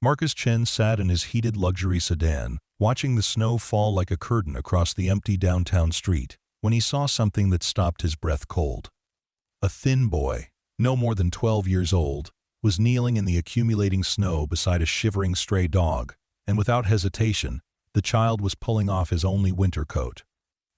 Marcus Chen sat in his heated luxury sedan, watching the snow fall like a curtain across the empty downtown street, when he saw something that stopped his breath cold. A thin boy, no more than 12 years old, was kneeling in the accumulating snow beside a shivering stray dog, and without hesitation, the child was pulling off his only winter coat.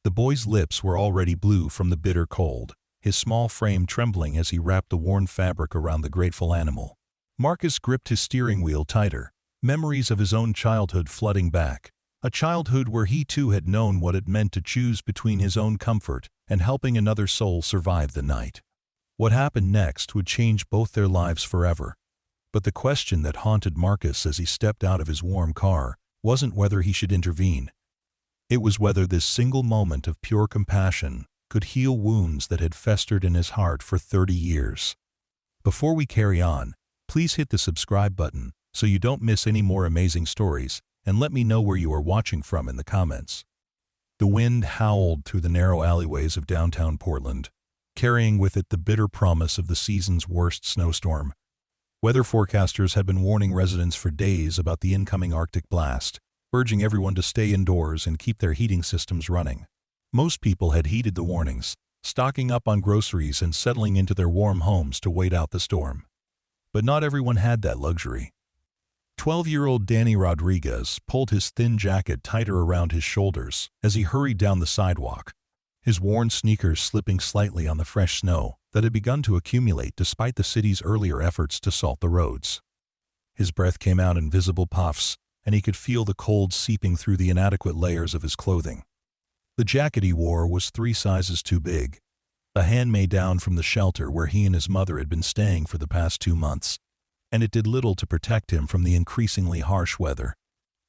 The boy's lips were already blue from the bitter cold, his small frame trembling as he wrapped the worn fabric around the grateful animal. Marcus gripped his steering wheel tighter, memories of his own childhood flooding back, a childhood where he too had known what it meant to choose between his own comfort and helping another soul survive the night. What happened next would change both their lives forever. But the question that haunted Marcus as he stepped out of his warm car wasn't whether he should intervene. It was whether this single moment of pure compassion could heal wounds that had festered in his heart for 30 years. Before we carry on, please hit the subscribe button so you don't miss any more amazing stories, and let me know where you are watching from in the comments. The wind howled through the narrow alleyways of downtown Portland, carrying with it the bitter promise of the season's worst snowstorm. Weather forecasters had been warning residents for days about the incoming Arctic blast, urging everyone to stay indoors and keep their heating systems running. Most people had heeded the warnings, stocking up on groceries and settling into their warm homes to wait out the storm. But not everyone had that luxury. 12-year-old Danny Rodriguez pulled his thin jacket tighter around his shoulders as he hurried down the sidewalk, his worn sneakers slipping slightly on the fresh snow that had begun to accumulate despite the city's earlier efforts to salt the roads. His breath came out in visible puffs, and he could feel the cold seeping through the inadequate layers of his clothing. The jacket he wore was 3 sizes too big, a hand-me-down from the shelter where he and his mother had been staying for the past 2 months, and it did little to protect him from the increasingly harsh weather.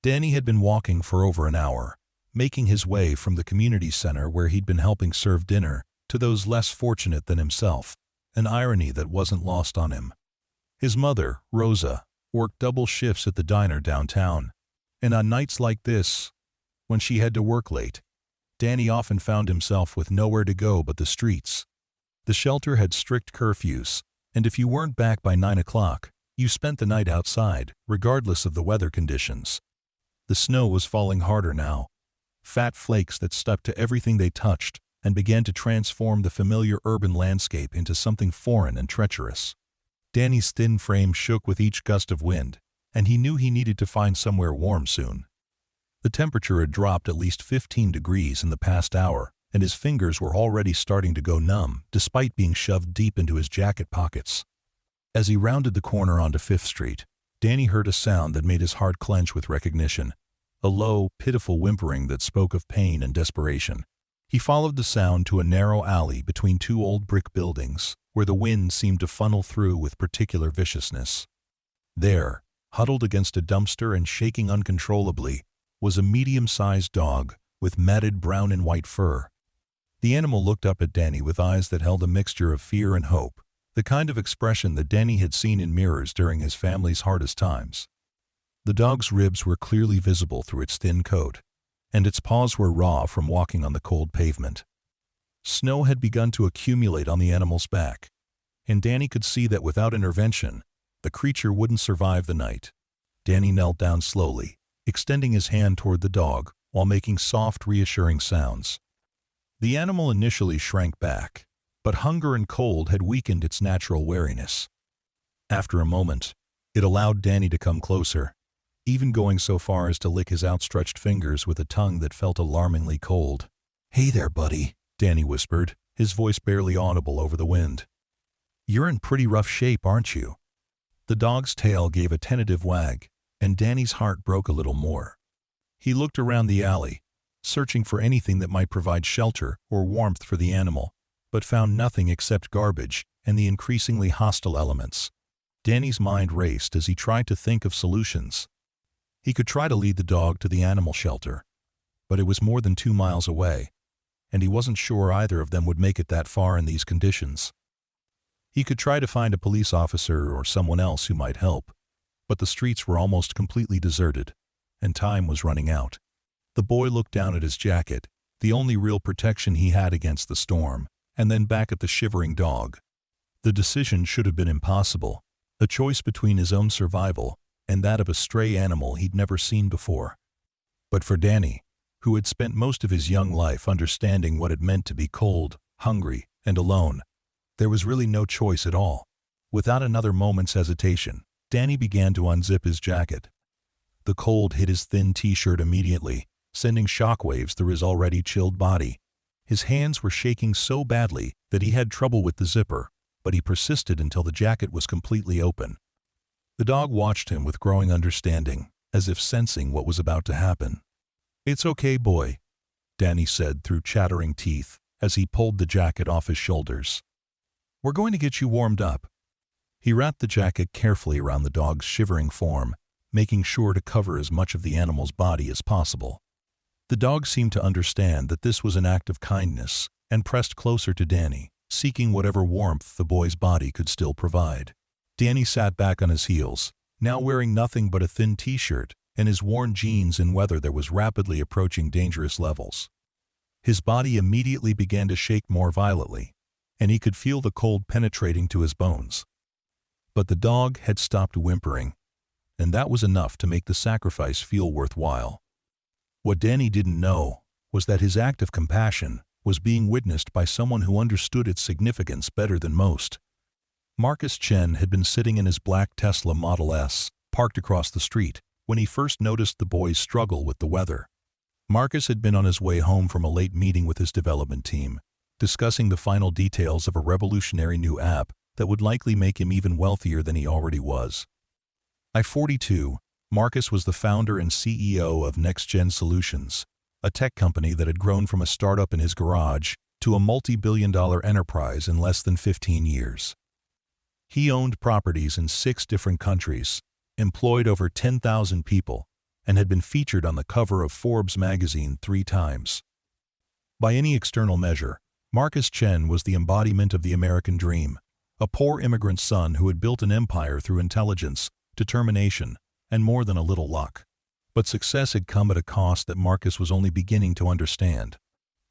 Danny had been walking for over an hour, making his way from the community center where he'd been helping serve dinner to those less fortunate than himself, an irony that wasn't lost on him. His mother, Rosa, worked double shifts at the diner downtown, and on nights like this, when she had to work late, Danny often found himself with nowhere to go but the streets. The shelter had strict curfews, and if you weren't back by 9 o'clock, you spent the night outside, regardless of the weather conditions. The snow was falling harder now, fat flakes that stuck to everything they touched and began to transform the familiar urban landscape into something foreign and treacherous. Danny's thin frame shook with each gust of wind, and he knew he needed to find somewhere warm soon. The temperature had dropped at least 15 degrees in the past hour, and his fingers were already starting to go numb despite being shoved deep into his jacket pockets. As he rounded the corner onto 5th Street, Danny heard a sound that made his heart clench with recognition, a low, pitiful whimpering that spoke of pain and desperation. He followed the sound to a narrow alley between 2 old brick buildings, where the wind seemed to funnel through with particular viciousness. There, huddled against a dumpster and shaking uncontrollably, was a medium-sized dog with matted brown and white fur. The animal looked up at Danny with eyes that held a mixture of fear and hope, the kind of expression that Danny had seen in mirrors during his family's hardest times. The dog's ribs were clearly visible through its thin coat, and its paws were raw from walking on the cold pavement. Snow had begun to accumulate on the animal's back, and Danny could see that without intervention, the creature wouldn't survive the night. Danny knelt down slowly, extending his hand toward the dog while making soft, reassuring sounds. The animal initially shrank back, but hunger and cold had weakened its natural wariness. After a moment, it allowed Danny to come closer, even going so far as to lick his outstretched fingers with a tongue that felt alarmingly cold. "Hey there, buddy," Danny whispered, his voice barely audible over the wind. "You're in pretty rough shape, aren't you?" The dog's tail gave a tentative wag, and Danny's heart broke a little more. He looked around the alley, searching for anything that might provide shelter or warmth for the animal, but found nothing except garbage and the increasingly hostile elements. Danny's mind raced as he tried to think of solutions. He could try to lead the dog to the animal shelter, but it was more than 2 miles away, and he wasn't sure either of them would make it that far in these conditions. He could try to find a police officer or someone else who might help, but the streets were almost completely deserted, and time was running out. The boy looked down at his jacket, the only real protection he had against the storm, and then back at the shivering dog. The decision should have been impossible, a choice between his own survival and that of a stray animal he'd never seen before. But for Danny, who had spent most of his young life understanding what it meant to be cold, hungry, and alone, there was really no choice at all. Without another moment's hesitation, Danny began to unzip his jacket. The cold hit his thin t-shirt immediately, sending shockwaves through his already chilled body. His hands were shaking so badly that he had trouble with the zipper, but he persisted until the jacket was completely open. The dog watched him with growing understanding, as if sensing what was about to happen. "It's okay, boy," Danny said through chattering teeth as he pulled the jacket off his shoulders. "We're going to get you warmed up." He wrapped the jacket carefully around the dog's shivering form, making sure to cover as much of the animal's body as possible. The dog seemed to understand that this was an act of kindness and pressed closer to Danny, seeking whatever warmth the boy's body could still provide. Danny sat back on his heels, now wearing nothing but a thin t-shirt and his worn jeans in weather that was rapidly approaching dangerous levels. His body immediately began to shake more violently, and he could feel the cold penetrating to his bones. But the dog had stopped whimpering, and that was enough to make the sacrifice feel worthwhile. What Danny didn't know was that his act of compassion was being witnessed by someone who understood its significance better than most. Marcus Chen had been sitting in his black Tesla Model S, parked across the street, when he first noticed the boy's struggle with the weather. Marcus had been on his way home from a late meeting with his development team, discussing the final details of a revolutionary new app that would likely make him even wealthier than he already was. At 42, Marcus was the founder and CEO of NextGen Solutions, a tech company that had grown from a startup in his garage to a multi-billion-dollar enterprise in less than 15 years. He owned properties in 6 different countries, employed over 10,000 people, and had been featured on the cover of Forbes magazine 3 times. By any external measure, Marcus Chen was the embodiment of the American dream, a poor immigrant son who had built an empire through intelligence, determination, and more than a little luck. But success had come at a cost that Marcus was only beginning to understand.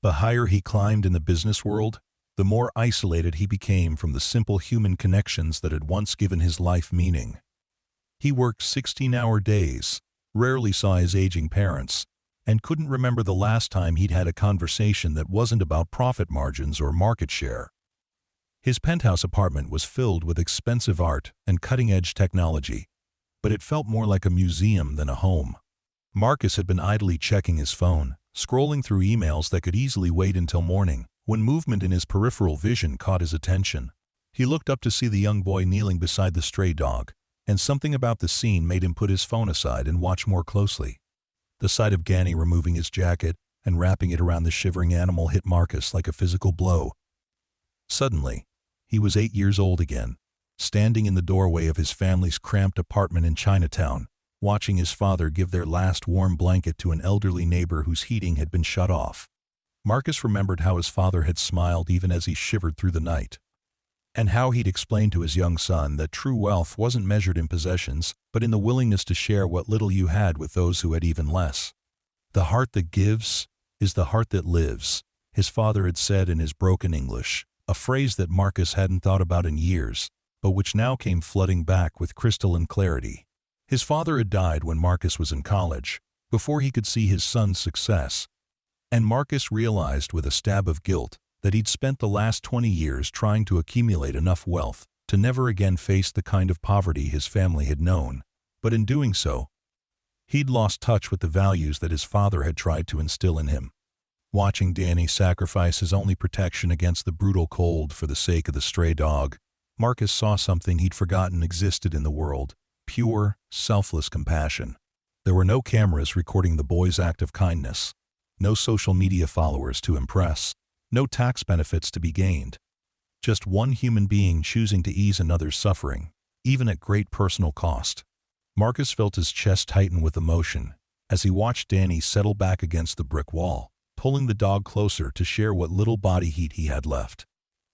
The higher he climbed in the business world, the more isolated he became from the simple human connections that had once given his life meaning. He worked 16-hour days, rarely saw his aging parents, and couldn't remember the last time he'd had a conversation that wasn't about profit margins or market share. His penthouse apartment was filled with expensive art and cutting-edge technology, but it felt more like a museum than a home. Marcus had been idly checking his phone, scrolling through emails that could easily wait until morning, when movement in his peripheral vision caught his attention. He looked up to see the young boy kneeling beside the stray dog, and something about the scene made him put his phone aside and watch more closely. The sight of Danny removing his jacket and wrapping it around the shivering animal hit Marcus like a physical blow. Suddenly, he was 8 years old again, standing in the doorway of his family's cramped apartment in Chinatown, watching his father give their last warm blanket to an elderly neighbor whose heating had been shut off. Marcus remembered how his father had smiled even as he shivered through the night, and how he'd explained to his young son that true wealth wasn't measured in possessions, but in the willingness to share what little you had with those who had even less. "The heart that gives is the heart that lives," his father had said in his broken English, a phrase that Marcus hadn't thought about in years, but which now came flooding back with crystalline clarity. His father had died when Marcus was in college, before he could see his son's success, and Marcus realized with a stab of guilt that he'd spent the last 20 years trying to accumulate enough wealth to never again face the kind of poverty his family had known, but in doing so, he'd lost touch with the values that his father had tried to instill in him. Watching Danny sacrifice his only protection against the brutal cold for the sake of the stray dog, Marcus saw something he'd forgotten existed in the world: pure, selfless compassion. There were no cameras recording the boy's act of kindness, no social media followers to impress, no tax benefits to be gained. Just one human being choosing to ease another's suffering, even at great personal cost. Marcus felt his chest tighten with emotion as he watched Danny settle back against the brick wall, pulling the dog closer to share what little body heat he had left.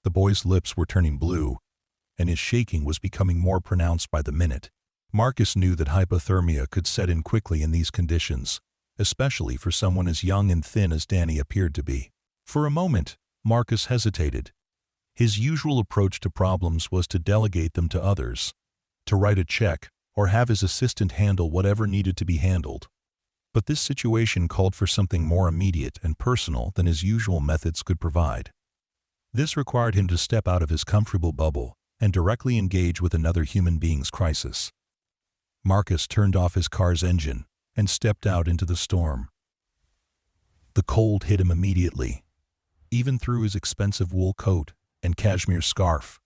The boy's lips were turning blue, and his shaking was becoming more pronounced by the minute. Marcus knew that hypothermia could set in quickly in these conditions, especially for someone as young and thin as Danny appeared to be. For a moment, Marcus hesitated. His usual approach to problems was to delegate them to others, to write a check or have his assistant handle whatever needed to be handled. But this situation called for something more immediate and personal than his usual methods could provide. This required him to step out of his comfortable bubble and directly engage with another human being's crisis. Marcus turned off his car's engine and stepped out into the storm. The cold hit him immediately, even through his expensive wool coat and cashmere scarf.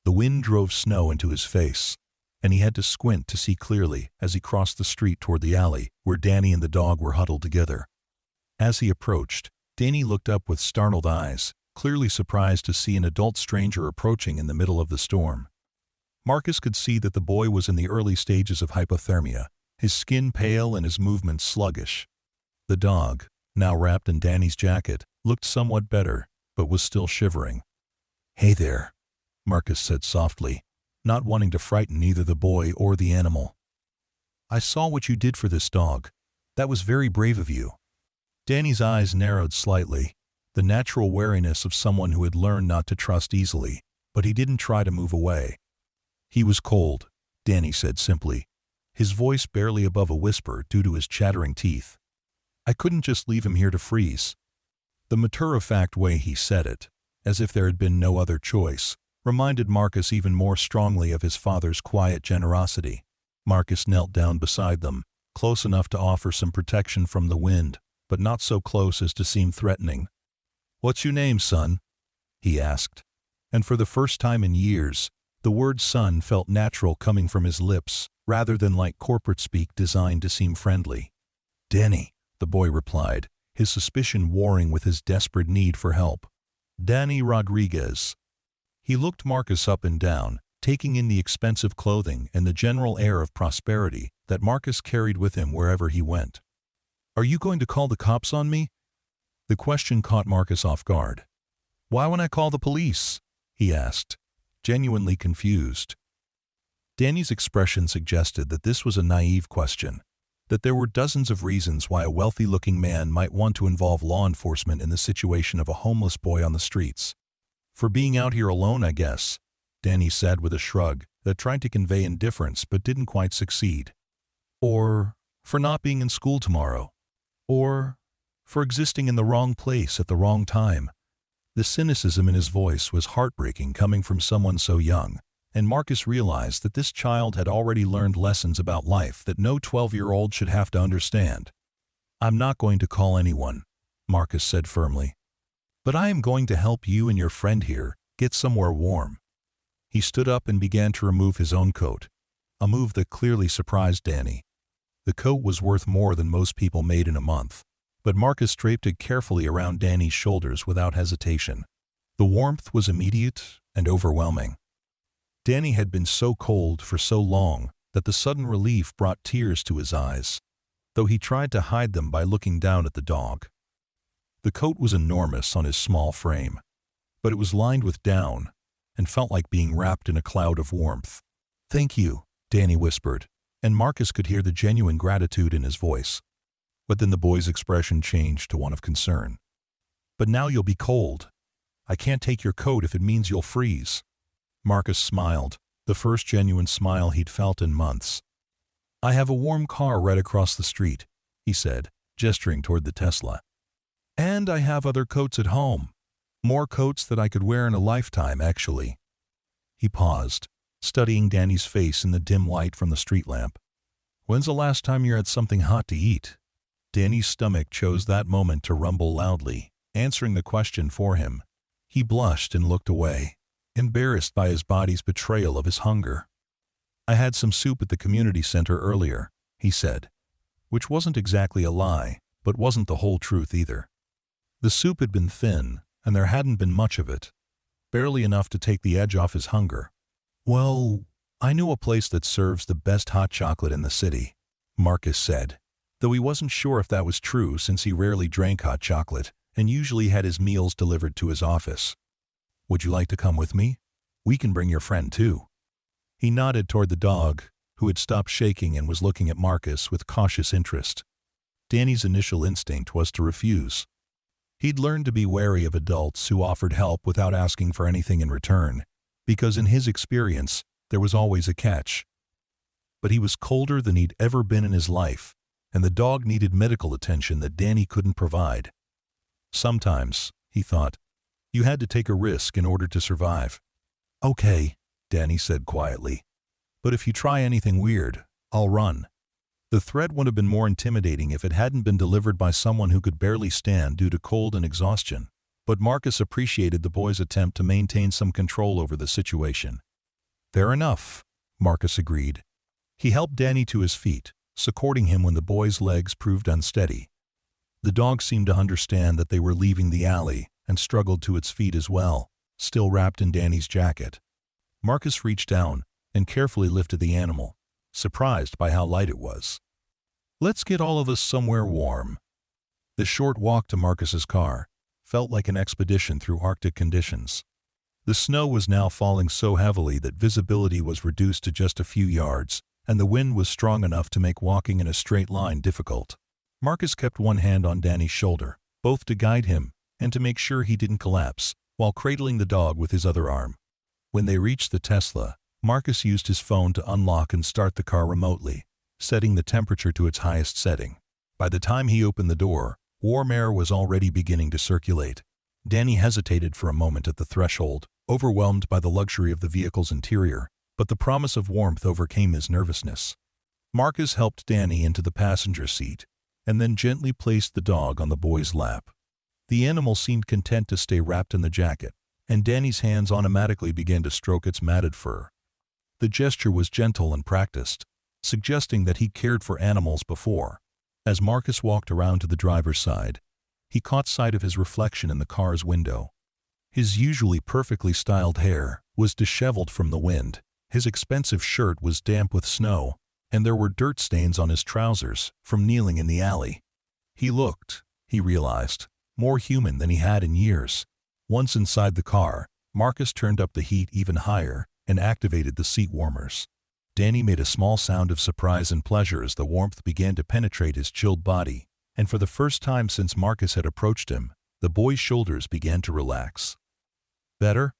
The wind drove snow into his face, and he had to squint to see clearly as he crossed the street toward the alley where Danny and the dog were huddled together. As he approached, Danny looked up with startled eyes, clearly surprised to see an adult stranger approaching in the middle of the storm. Marcus could see that the boy was in the early stages of hypothermia, his skin pale and his movements sluggish. The dog, now wrapped in Danny's jacket, looked somewhat better, but was still shivering. "Hey there," Marcus said softly, not wanting to frighten either the boy or the animal. "I saw what you did for this dog. That was very brave of you." Danny's eyes narrowed slightly, the natural wariness of someone who had learned not to trust easily, but he didn't try to move away. "He was cold," Danny said simply, his voice barely above a whisper due to his chattering teeth. "I couldn't just leave him here to freeze." The matter-of-fact way he said it, as if there had been no other choice, reminded Marcus even more strongly of his father's quiet generosity. Marcus knelt down beside them, close enough to offer some protection from the wind, but not so close as to seem threatening. "What's your name, son?" he asked, and for the first time in years, the word son felt natural coming from his lips, rather than like corporate speak designed to seem friendly. "Danny," the boy replied, his suspicion warring with his desperate need for help. "Danny Rodriguez." He looked Marcus up and down, taking in the expensive clothing and the general air of prosperity that Marcus carried with him wherever he went. "Are you going to call the cops on me?" The question caught Marcus off guard. "Why won't I call the police?" he asked, genuinely confused. Danny's expression suggested that this was a naive question, that there were dozens of reasons why a wealthy-looking man might want to involve law enforcement in the situation of a homeless boy on the streets. "For being out here alone, I guess," Danny said with a shrug that tried to convey indifference but didn't quite succeed. "Or for not being in school tomorrow. Or for existing in the wrong place at the wrong time." The cynicism in his voice was heartbreaking coming from someone so young, and Marcus realized that this child had already learned lessons about life that no 12-year-old should have to understand. "I'm not going to call anyone," Marcus said firmly. "But I am going to help you and your friend here get somewhere warm." He stood up and began to remove his own coat, a move that clearly surprised Danny. The coat was worth more than most people made in a month, but Marcus draped it carefully around Danny's shoulders without hesitation. The warmth was immediate and overwhelming. Danny had been so cold for so long that the sudden relief brought tears to his eyes, though he tried to hide them by looking down at the dog. The coat was enormous on his small frame, but it was lined with down and felt like being wrapped in a cloud of warmth. "Thank you," Danny whispered, and Marcus could hear the genuine gratitude in his voice. But then the boy's expression changed to one of concern. "But now you'll be cold. I can't take your coat if it means you'll freeze." Marcus smiled, the first genuine smile he'd felt in months. "I have a warm car right across the street," he said, gesturing toward the Tesla. "And I have other coats at home. More coats that I could wear in a lifetime, actually." He paused, studying Danny's face in the dim light from the street lamp. "When's the last time you had something hot to eat?" Danny's stomach chose that moment to rumble loudly, answering the question for him. He blushed and looked away, embarrassed by his body's betrayal of his hunger. "I had some soup at the community center earlier," he said, which wasn't exactly a lie, but wasn't the whole truth either. The soup had been thin, and there hadn't been much of it, barely enough to take the edge off his hunger. "Well, I knew a place that serves the best hot chocolate in the city," Marcus said, though he wasn't sure if that was true since he rarely drank hot chocolate and usually had his meals delivered to his office. "Would you like to come with me? We can bring your friend too." He nodded toward the dog, who had stopped shaking and was looking at Marcus with cautious interest. Danny's initial instinct was to refuse. He'd learned to be wary of adults who offered help without asking for anything in return, because in his experience, there was always a catch. but he was colder than he'd ever been in his life, and the dog needed medical attention that Danny couldn't provide. Sometimes, he thought, you had to take a risk in order to survive. Okay, Danny said quietly. But if you try anything weird, I'll run. The threat would have been more intimidating if it hadn't been delivered by someone who could barely stand due to cold and exhaustion. But Marcus appreciated the boy's attempt to maintain some control over the situation. Fair enough, Marcus agreed. He helped Danny to his feet, supporting him when the boy's legs proved unsteady. The dog seemed to understand that they were leaving the alley and struggled to its feet as well, still wrapped in Danny's jacket. Marcus reached down and carefully lifted the animal, surprised by how light it was. Let's get all of us somewhere warm. The short walk to Marcus's car felt like an expedition through Arctic conditions. The snow was now falling so heavily that visibility was reduced to just a few yards, and the wind was strong enough to make walking in a straight line difficult. Marcus kept one hand on Danny's shoulder, both to guide him and to make sure he didn't collapse, while cradling the dog with his other arm. When they reached the Tesla, Marcus used his phone to unlock and start the car remotely, setting the temperature to its highest setting. By the time he opened the door, warm air was already beginning to circulate. Danny hesitated for a moment at the threshold, overwhelmed by the luxury of the vehicle's interior, but the promise of warmth overcame his nervousness. Marcus helped Danny into the passenger seat, and then gently placed the dog on the boy's lap. The animal seemed content to stay wrapped in the jacket, and Danny's hands automatically began to stroke its matted fur. The gesture was gentle and practiced, suggesting that he cared for animals before. As Marcus walked around to the driver's side, he caught sight of his reflection in the car's window. His usually perfectly styled hair was disheveled from the wind, his expensive shirt was damp with snow, and there were dirt stains on his trousers from kneeling in the alley. He looked, he realized, more human than he had in years. Once inside the car, Marcus turned up the heat even higher and activated the seat warmers. Danny made a small sound of surprise and pleasure as the warmth began to penetrate his chilled body, and for the first time since Marcus had approached him, the boy's shoulders began to relax. Better?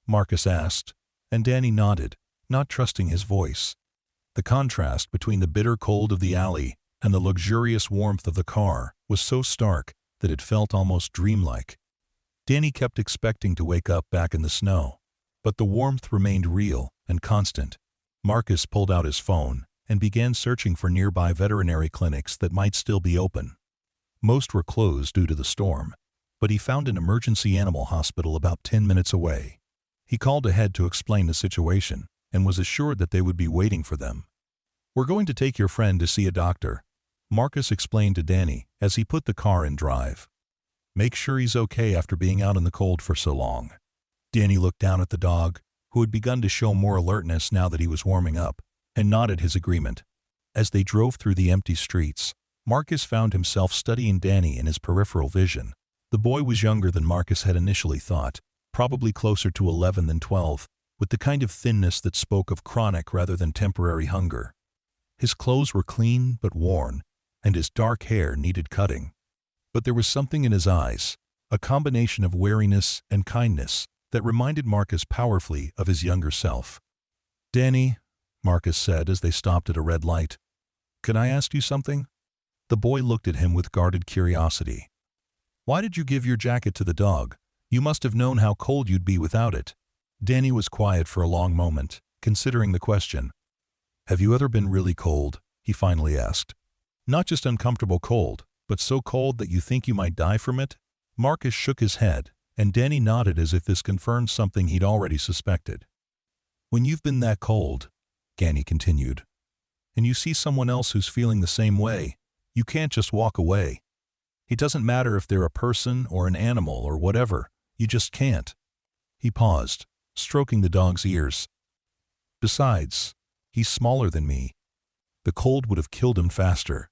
Marcus asked, and Danny nodded, not trusting his voice. The contrast between the bitter cold of the alley and the luxurious warmth of the car was so stark that it felt almost dreamlike. Danny kept expecting to wake up back in the snow, but the warmth remained real and constant. Marcus pulled out his phone and began searching for nearby veterinary clinics that might still be open. Most were closed due to the storm, but he found an emergency animal hospital about 10 minutes away. He called ahead to explain the situation and was assured that they would be waiting for them. We're going to take your friend to see a doctor, Marcus explained to Danny as he put the car in drive. Make sure he's okay after being out in the cold for so long. Danny looked down at the dog, who had begun to show more alertness now that he was warming up, and nodded his agreement. As they drove through the empty streets, Marcus found himself studying Danny in his peripheral vision. The boy was younger than Marcus had initially thought, probably closer to 11 than 12, with the kind of thinness that spoke of chronic rather than temporary hunger. His clothes were clean but worn, and his dark hair needed cutting. But there was something in his eyes, a combination of wariness and kindness, that reminded Marcus powerfully of his younger self. Danny, Marcus said as they stopped at a red light, can I ask you something? The boy looked at him with guarded curiosity. Why did you give your jacket to the dog? You must have known how cold you'd be without it. Danny was quiet for a long moment, considering the question. Have you ever been really cold? He finally asked. Not just uncomfortable cold, but so cold that you think you might die from it? Marcus shook his head, and Danny nodded as if this confirmed something he'd already suspected. When you've been that cold, Danny continued, and you see someone else who's feeling the same way, you can't just walk away. It doesn't matter if they're a person or an animal or whatever, you just can't. He paused, stroking the dog's ears. Besides, he's smaller than me. The cold would have killed him faster.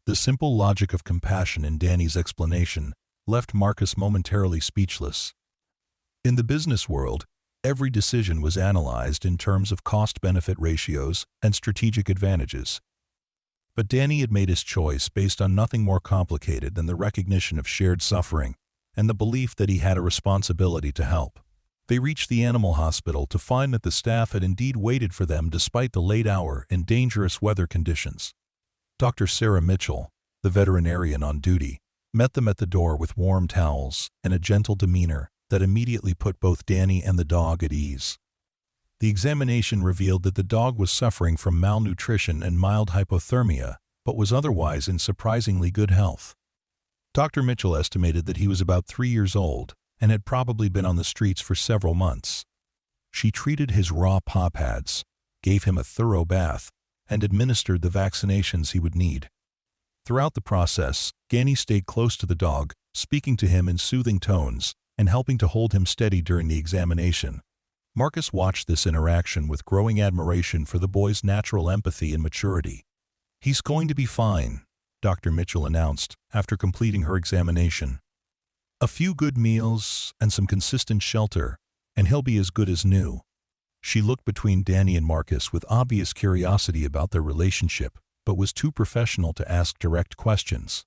The simple logic of compassion in Danny's explanation left Marcus momentarily speechless. In the business world, every decision was analyzed in terms of cost-benefit ratios and strategic advantages. But Danny had made his choice based on nothing more complicated than the recognition of shared suffering and the belief that he had a responsibility to help. They reached the animal hospital to find that the staff had indeed waited for them despite the late hour and dangerous weather conditions. Dr. Sarah Mitchell, the veterinarian on duty, met them at the door with warm towels and a gentle demeanor that immediately put both Danny and the dog at ease. The examination revealed that the dog was suffering from malnutrition and mild hypothermia, but was otherwise in surprisingly good health. Dr. Mitchell estimated that he was about 3 years old and had probably been on the streets for several months. She treated his raw paw pads, gave him a thorough bath, and administered the vaccinations he would need. Throughout the process, Danny stayed close to the dog, speaking to him in soothing tones and helping to hold him steady during the examination. Marcus watched this interaction with growing admiration for the boy's natural empathy and maturity. "He's going to be fine," Dr. Mitchell announced after completing her examination. "A few good meals and some consistent shelter, and he'll be as good as new." She looked between Danny and Marcus with obvious curiosity about their relationship, but was too professional to ask direct questions.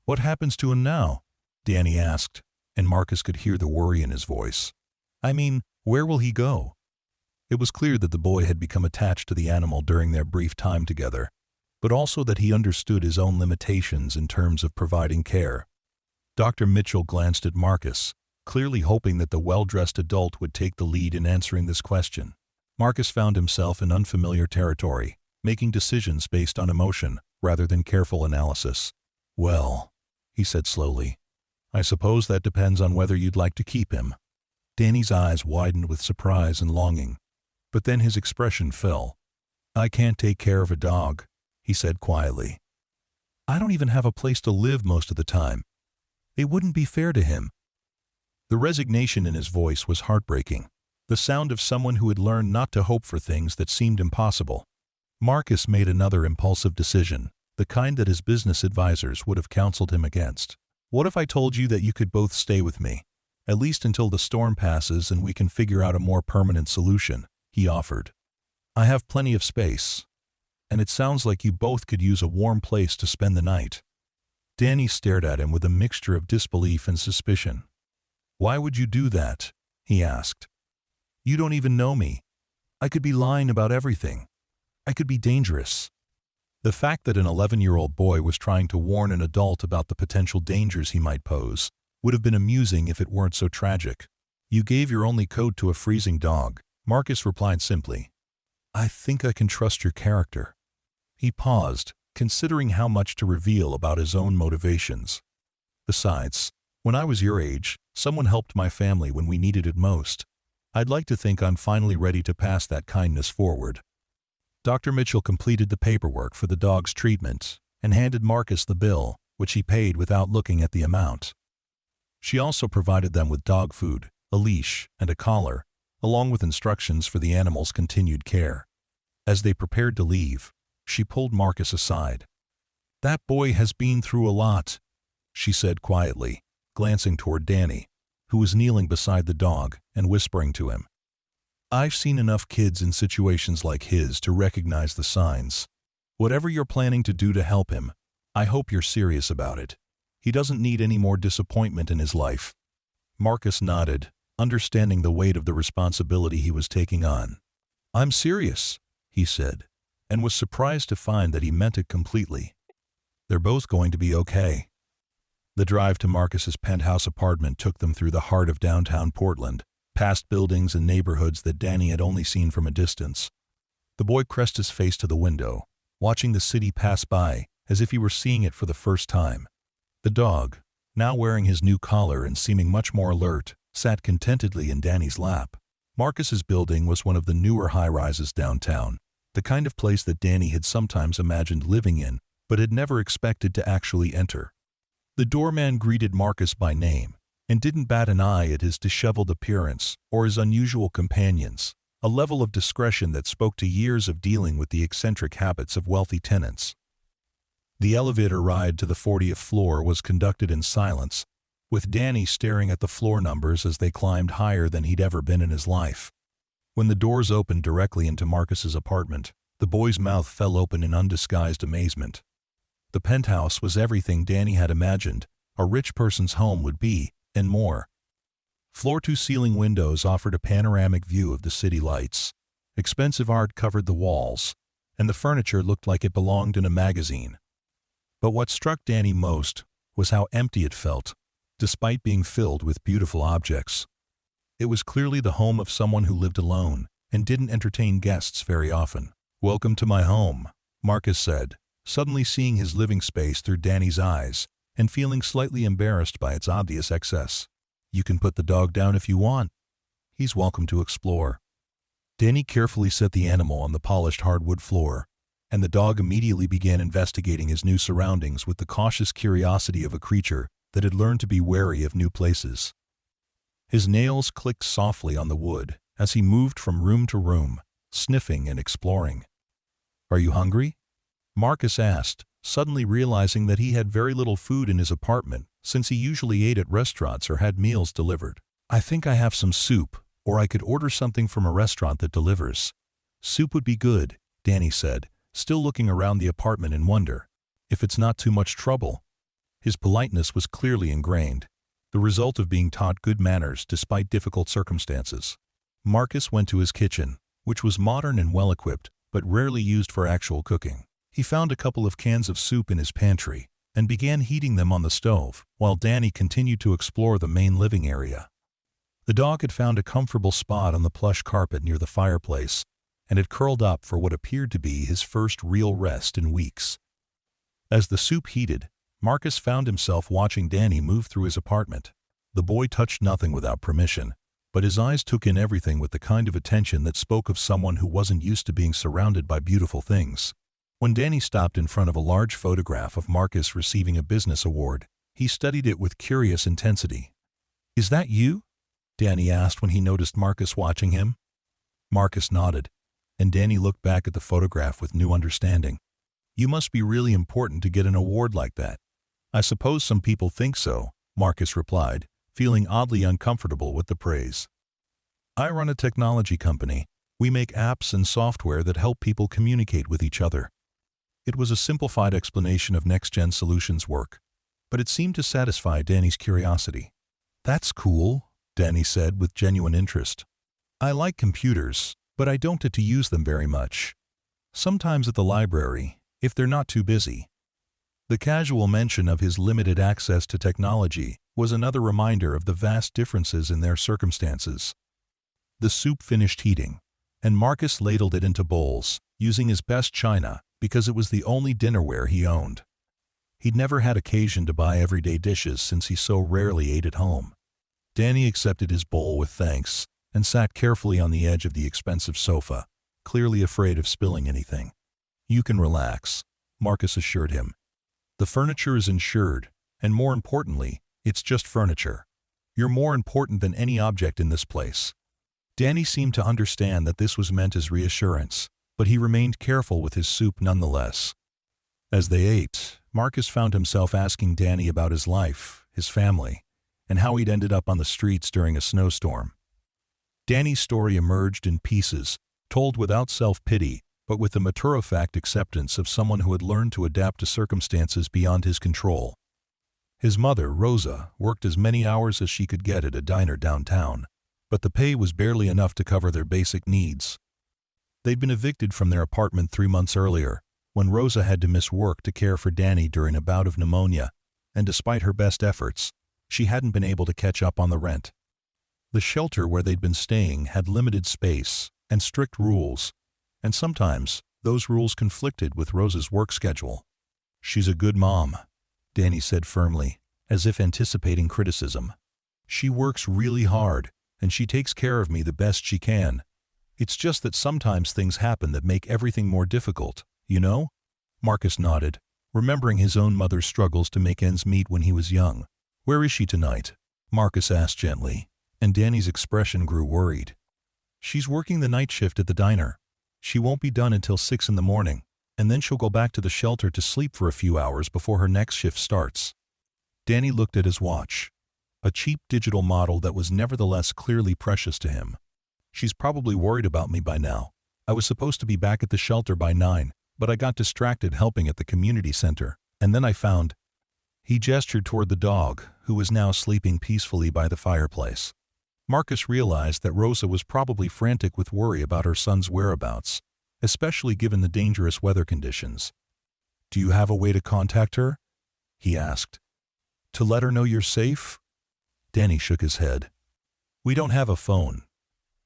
"What happens to him now?" Danny asked, and Marcus could hear the worry in his voice. "I mean, where will he go?" It was clear that the boy had become attached to the animal during their brief time together, but also that he understood his own limitations in terms of providing care. Dr. Mitchell glanced at Marcus, clearly hoping that the well-dressed adult would take the lead in answering this question. Marcus found himself in unfamiliar territory, making decisions based on emotion rather than careful analysis. "Well," he said slowly, "I suppose that depends on whether you'd like to keep him." Danny's eyes widened with surprise and longing, but then his expression fell. "I can't take care of a dog," he said quietly. "I don't even have a place to live most of the time. It wouldn't be fair to him." The resignation in his voice was heartbreaking, the sound of someone who had learned not to hope for things that seemed impossible. Marcus made another impulsive decision, the kind that his business advisors would have counseled him against. "What if I told you that you could both stay with me, at least until the storm passes and we can figure out a more permanent solution?" he offered. "I have plenty of space, and it sounds like you both could use a warm place to spend the night." Danny stared at him with a mixture of disbelief and suspicion. "Why would you do that?" he asked. "You don't even know me. I could be lying about everything. I could be dangerous." The fact that an 11-year-old boy was trying to warn an adult about the potential dangers he might pose would have been amusing if it weren't so tragic. "You gave your only coat to a freezing dog," Marcus replied simply. "I think I can trust your character." He paused, considering how much to reveal about his own motivations. "Besides, when I was your age, someone helped my family when we needed it most. I'd like to think I'm finally ready to pass that kindness forward." Dr. Mitchell completed the paperwork for the dog's treatment and handed Marcus the bill, which he paid without looking at the amount. She also provided them with dog food, a leash, and a collar, along with instructions for the animal's continued care. As they prepared to leave, she pulled Marcus aside. "That boy has been through a lot," she said quietly, glancing toward Danny, who was kneeling beside the dog and whispering to him. "I've seen enough kids in situations like his to recognize the signs. Whatever you're planning to do to help him, I hope you're serious about it. He doesn't need any more disappointment in his life." Marcus nodded, understanding the weight of the responsibility he was taking on. "I'm serious," he said, and was surprised to find that he meant it completely. "They're both going to be okay." The drive to Marcus's penthouse apartment took them through the heart of downtown Portland, past buildings and neighborhoods that Danny had only seen from a distance. The boy pressed his face to the window, watching the city pass by as if he were seeing it for the first time. The dog, now wearing his new collar and seeming much more alert, sat contentedly in Danny's lap. Marcus's building was one of the newer high-rises downtown, the kind of place that Danny had sometimes imagined living in, but had never expected to actually enter. The doorman greeted Marcus by name, and didn't bat an eye at his disheveled appearance or his unusual companions, a level of discretion that spoke to years of dealing with the eccentric habits of wealthy tenants. The elevator ride to the 40th floor was conducted in silence, with Danny staring at the floor numbers as they climbed higher than he'd ever been in his life. When the doors opened directly into Marcus's apartment, the boy's mouth fell open in undisguised amazement. The penthouse was everything Danny had imagined a rich person's home would be, and more. Floor-to-ceiling windows offered a panoramic view of the city lights. Expensive art covered the walls, and the furniture looked like it belonged in a magazine. But what struck Danny most was how empty it felt, despite being filled with beautiful objects. It was clearly the home of someone who lived alone and didn't entertain guests very often. "Welcome to my home," Marcus said, suddenly seeing his living space through Danny's eyes and feeling slightly embarrassed by its obvious excess. "You can put the dog down if you want. He's welcome to explore." Danny carefully set the animal on the polished hardwood floor, and the dog immediately began investigating his new surroundings with the cautious curiosity of a creature that had learned to be wary of new places. His nails clicked softly on the wood as he moved from room to room, sniffing and exploring. "Are you hungry?" Marcus asked, suddenly realizing that he had very little food in his apartment since he usually ate at restaurants or had meals delivered. "I think I have some soup, or I could order something from a restaurant that delivers." "Soup would be good," Danny said, still looking around the apartment in wonder. "If it's not too much trouble." His politeness was clearly ingrained, the result of being taught good manners despite difficult circumstances. Marcus went to his kitchen, which was modern and well-equipped, but rarely used for actual cooking. He found a couple of cans of soup in his pantry and began heating them on the stove, while Danny continued to explore the main living area. The dog had found a comfortable spot on the plush carpet near the fireplace and had curled up for what appeared to be his first real rest in weeks. As the soup heated, Marcus found himself watching Danny move through his apartment. The boy touched nothing without permission, but his eyes took in everything with the kind of attention that spoke of someone who wasn't used to being surrounded by beautiful things. When Danny stopped in front of a large photograph of Marcus receiving a business award, he studied it with curious intensity. "Is that you?" Danny asked when he noticed Marcus watching him. Marcus nodded, and Danny looked back at the photograph with new understanding. "You must be really important to get an award like that." "I suppose some people think so," Marcus replied, feeling oddly uncomfortable with the praise. "I run a technology company. We make apps and software that help people communicate with each other." It was a simplified explanation of next-gen solutions work, but it seemed to satisfy Danny's curiosity. "That's cool," Danny said with genuine interest. "I like computers, but I don't get to use them very much. Sometimes at the library, if they're not too busy." The casual mention of his limited access to technology was another reminder of the vast differences in their circumstances. The soup finished heating, and Marcus ladled it into bowls, using his best china because it was the only dinnerware he owned. He'd never had occasion to buy everyday dishes since he so rarely ate at home. Danny accepted his bowl with thanks and sat carefully on the edge of the expensive sofa, clearly afraid of spilling anything. "You can relax," Marcus assured him. "The furniture is insured, and more importantly, it's just furniture. You're more important than any object in this place." Danny seemed to understand that this was meant as reassurance, but he remained careful with his soup nonetheless. As they ate, Marcus found himself asking Danny about his life, his family, and how he'd ended up on the streets during a snowstorm. Danny's story emerged in pieces, told without self-pity, but with the matter-of-fact acceptance of someone who had learned to adapt to circumstances beyond his control. His mother, Rosa, worked as many hours as she could get at a diner downtown, but the pay was barely enough to cover their basic needs. They'd been evicted from their apartment 3 months earlier, when Rosa had to miss work to care for Danny during a bout of pneumonia, and despite her best efforts, she hadn't been able to catch up on the rent. The shelter where they'd been staying had limited space and strict rules, and sometimes those rules conflicted with Rosa's work schedule. "She's a good mom," Danny said firmly, as if anticipating criticism. "She works really hard, and she takes care of me the best she can. It's just that sometimes things happen that make everything more difficult, you know?" Marcus nodded, remembering his own mother's struggles to make ends meet when he was young. "Where is she tonight?" Marcus asked gently, and Danny's expression grew worried. "She's working the night shift at the diner. She won't be done until 6 in the morning, and then she'll go back to the shelter to sleep for a few hours before her next shift starts." Danny looked at his watch, a cheap digital model that was nevertheless clearly precious to him. "She's probably worried about me by now. I was supposed to be back at the shelter by 9, but I got distracted helping at the community center, and then I found—" He gestured toward the dog, who was now sleeping peacefully by the fireplace. Marcus realized that Rosa was probably frantic with worry about her son's whereabouts, especially given the dangerous weather conditions. "Do you have a way to contact her?" he asked. "To let her know you're safe?" Danny shook his head. "We don't have a phone.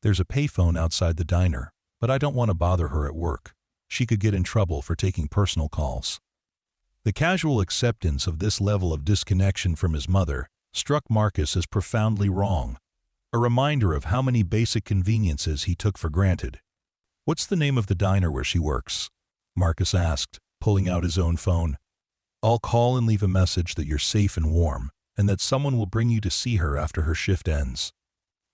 There's a payphone outside the diner, but I don't want to bother her at work. She could get in trouble for taking personal calls." The casual acceptance of this level of disconnection from his mother struck Marcus as profoundly wrong, a reminder of how many basic conveniences he took for granted. "What's the name of the diner where she works?" Marcus asked, pulling out his own phone. "I'll call and leave a message that you're safe and warm, and that someone will bring you to see her after her shift ends."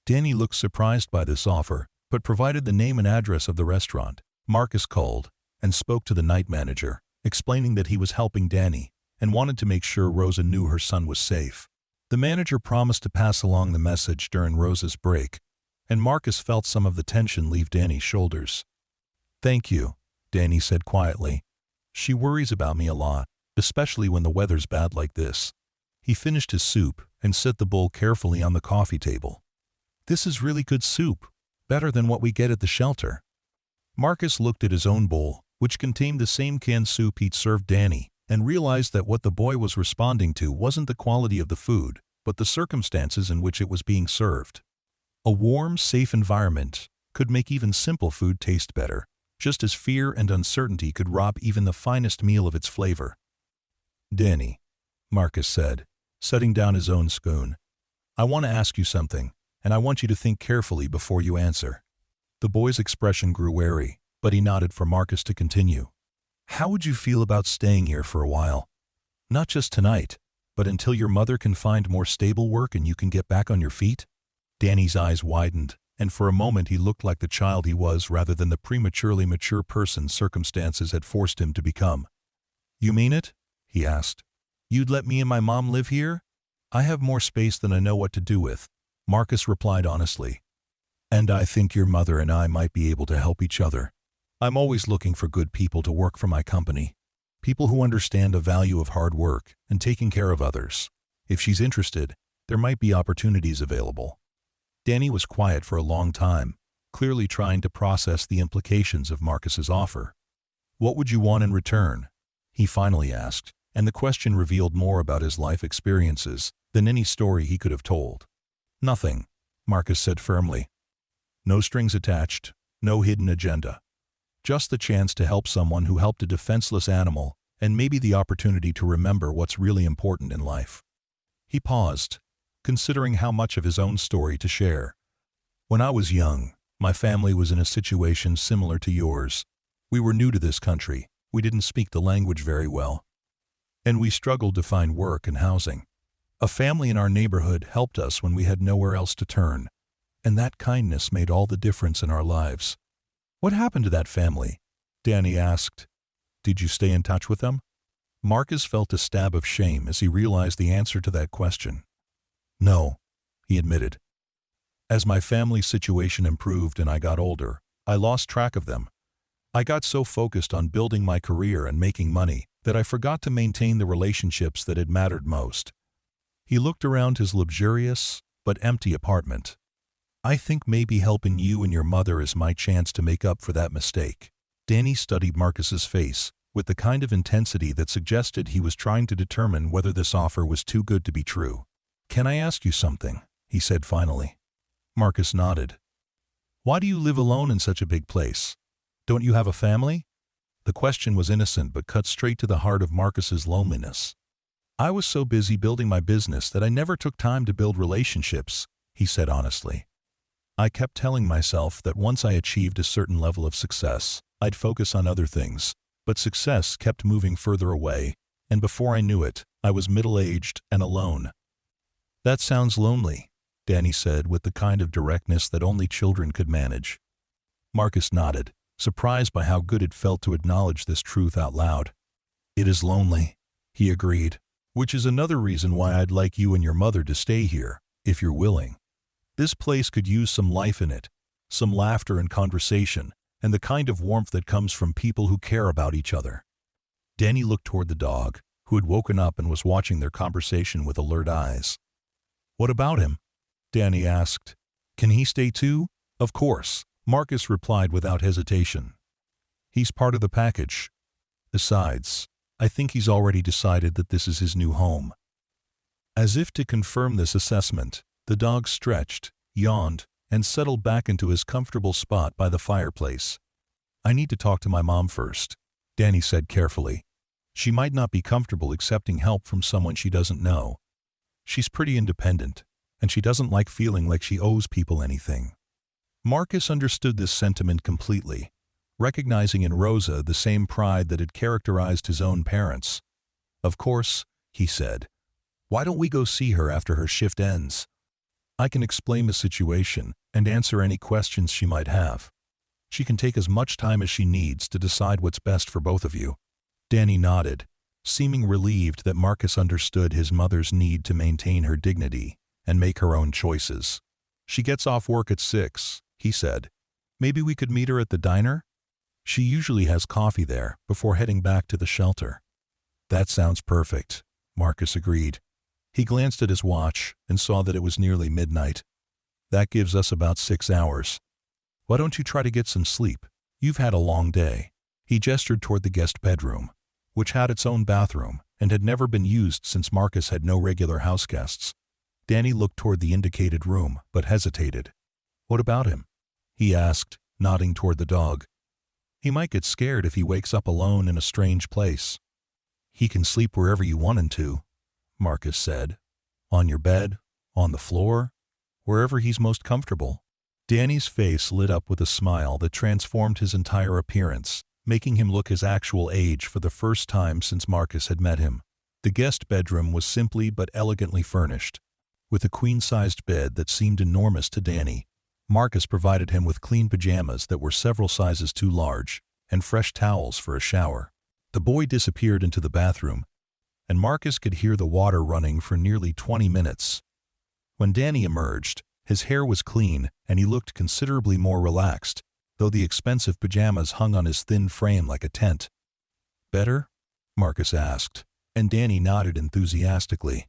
Danny looked surprised by this offer, but provided the name and address of the restaurant. Marcus called and spoke to the night manager, explaining that he was helping Danny and wanted to make sure Rosa knew her son was safe. The manager promised to pass along the message during Rosa's break, and Marcus felt some of the tension leave Danny's shoulders. "Thank you," Danny said quietly. "She worries about me a lot, especially when the weather's bad like this." He finished his soup and set the bowl carefully on the coffee table. "This is really good soup, better than what we get at the shelter." Marcus looked at his own bowl, which contained the same canned soup he'd served Danny, and realized that what the boy was responding to wasn't the quality of the food, but the circumstances in which it was being served. A warm, safe environment could make even simple food taste better, just as fear and uncertainty could rob even the finest meal of its flavor. "Danny," Marcus said, setting down his own spoon, "I want to ask you something, and I want you to think carefully before you answer." The boy's expression grew wary, but he nodded for Marcus to continue. "How would you feel about staying here for a while? Not just tonight, but until your mother can find more stable work and you can get back on your feet?" Danny's eyes widened, and for a moment he looked like the child he was rather than the prematurely mature person circumstances had forced him to become. "You mean it?" he asked. "You'd let me and my mom live here?" "I have more space than I know what to do with," Marcus replied honestly. "And I think your mother and I might be able to help each other. I'm always looking for good people to work for my company. People who understand the value of hard work and taking care of others. If she's interested, there might be opportunities available." Danny was quiet for a long time, clearly trying to process the implications of Marcus's offer. "What would you want in return?" he finally asked, and the question revealed more about his life experiences than any story he could have told. "Nothing," Marcus said firmly. "No strings attached, no hidden agenda. Just the chance to help someone who helped a defenseless animal, and maybe the opportunity to remember what's really important in life." He paused, considering how much of his own story to share. "When I was young, my family was in a situation similar to yours. We were new to this country, we didn't speak the language very well, and we struggled to find work and housing. A family in our neighborhood helped us when we had nowhere else to turn, and that kindness made all the difference in our lives." "What happened to that family?" Danny asked. "Did you stay in touch with them?" Marcus felt a stab of shame as he realized the answer to that question. "No," he admitted. "As my family's situation improved and I got older, I lost track of them. I got so focused on building my career and making money that I forgot to maintain the relationships that had mattered most." He looked around his luxurious but empty apartment. "I think maybe helping you and your mother is my chance to make up for that mistake." Danny studied Marcus's face with the kind of intensity that suggested he was trying to determine whether this offer was too good to be true. "Can I ask you something?" he said finally. Marcus nodded. "Why do you live alone in such a big place? Don't you have a family?" The question was innocent but cut straight to the heart of Marcus's loneliness. "I was so busy building my business that I never took time to build relationships," he said honestly. "I kept telling myself that once I achieved a certain level of success, I'd focus on other things, but success kept moving further away, and before I knew it, I was middle-aged and alone." "That sounds lonely," Danny said with the kind of directness that only children could manage. Marcus nodded, surprised by how good it felt to acknowledge this truth out loud. "It is lonely," he agreed, "which is another reason why I'd like you and your mother to stay here, if you're willing. This place could use some life in it, some laughter and conversation, and the kind of warmth that comes from people who care about each other." Danny looked toward the dog, who had woken up and was watching their conversation with alert eyes. "What about him?" Danny asked. Can he stay too? Of course, Marcus replied without hesitation. He's part of the package. Besides, I think he's already decided that this is his new home. As if to confirm this assessment, the dog stretched, yawned, and settled back into his comfortable spot by the fireplace. I need to talk to my mom first, Danny said carefully. She might not be comfortable accepting help from someone she doesn't know. She's pretty independent, and she doesn't like feeling like she owes people anything. Marcus understood this sentiment completely, recognizing in Rosa the same pride that had characterized his own parents. Of course, he said. Why don't we go see her after her shift ends? I can explain the situation and answer any questions she might have. She can take as much time as she needs to decide what's best for both of you. Danny nodded, seeming relieved that Marcus understood his mother's need to maintain her dignity and make her own choices. She gets off work at 6, he said. Maybe we could meet her at the diner? She usually has coffee there before heading back to the shelter. That sounds perfect, Marcus agreed. He glanced at his watch and saw that it was nearly midnight. That gives us about 6 hours. Why don't you try to get some sleep? You've had a long day. He gestured toward the guest bedroom, which had its own bathroom and had never been used since Marcus had no regular house guests. Danny looked toward the indicated room, but hesitated. What about him? He asked, nodding toward the dog. He might get scared if he wakes up alone in a strange place. He can sleep wherever you want him to, Marcus said. On your bed, on the floor, wherever he's most comfortable. Danny's face lit up with a smile that transformed his entire appearance, making him look his actual age for the first time since Marcus had met him. The guest bedroom was simply but elegantly furnished. With a queen-sized bed that seemed enormous to Danny, Marcus provided him with clean pajamas that were several sizes too large, and fresh towels for a shower. The boy disappeared into the bathroom, and Marcus could hear the water running for nearly 20 minutes. When Danny emerged, his hair was clean and he looked considerably more relaxed, though the expensive pajamas hung on his thin frame like a tent. Better? Marcus asked, and Danny nodded enthusiastically.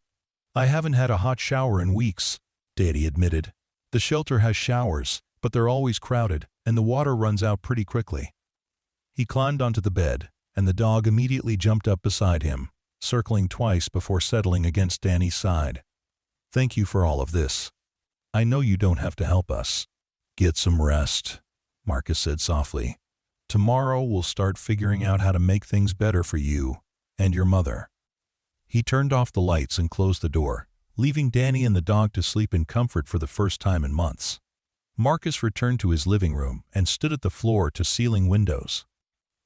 I haven't had a hot shower in weeks, Danny admitted. The shelter has showers, but they're always crowded, and the water runs out pretty quickly. He climbed onto the bed, and the dog immediately jumped up beside him, circling twice before settling against Danny's side. Thank you for all of this. I know you don't have to help us. Get some rest, Marcus said softly. Tomorrow we'll start figuring out how to make things better for you and your mother. He turned off the lights and closed the door, leaving Danny and the dog to sleep in comfort for the first time in months. Marcus returned to his living room and stood at the floor-to-ceiling windows,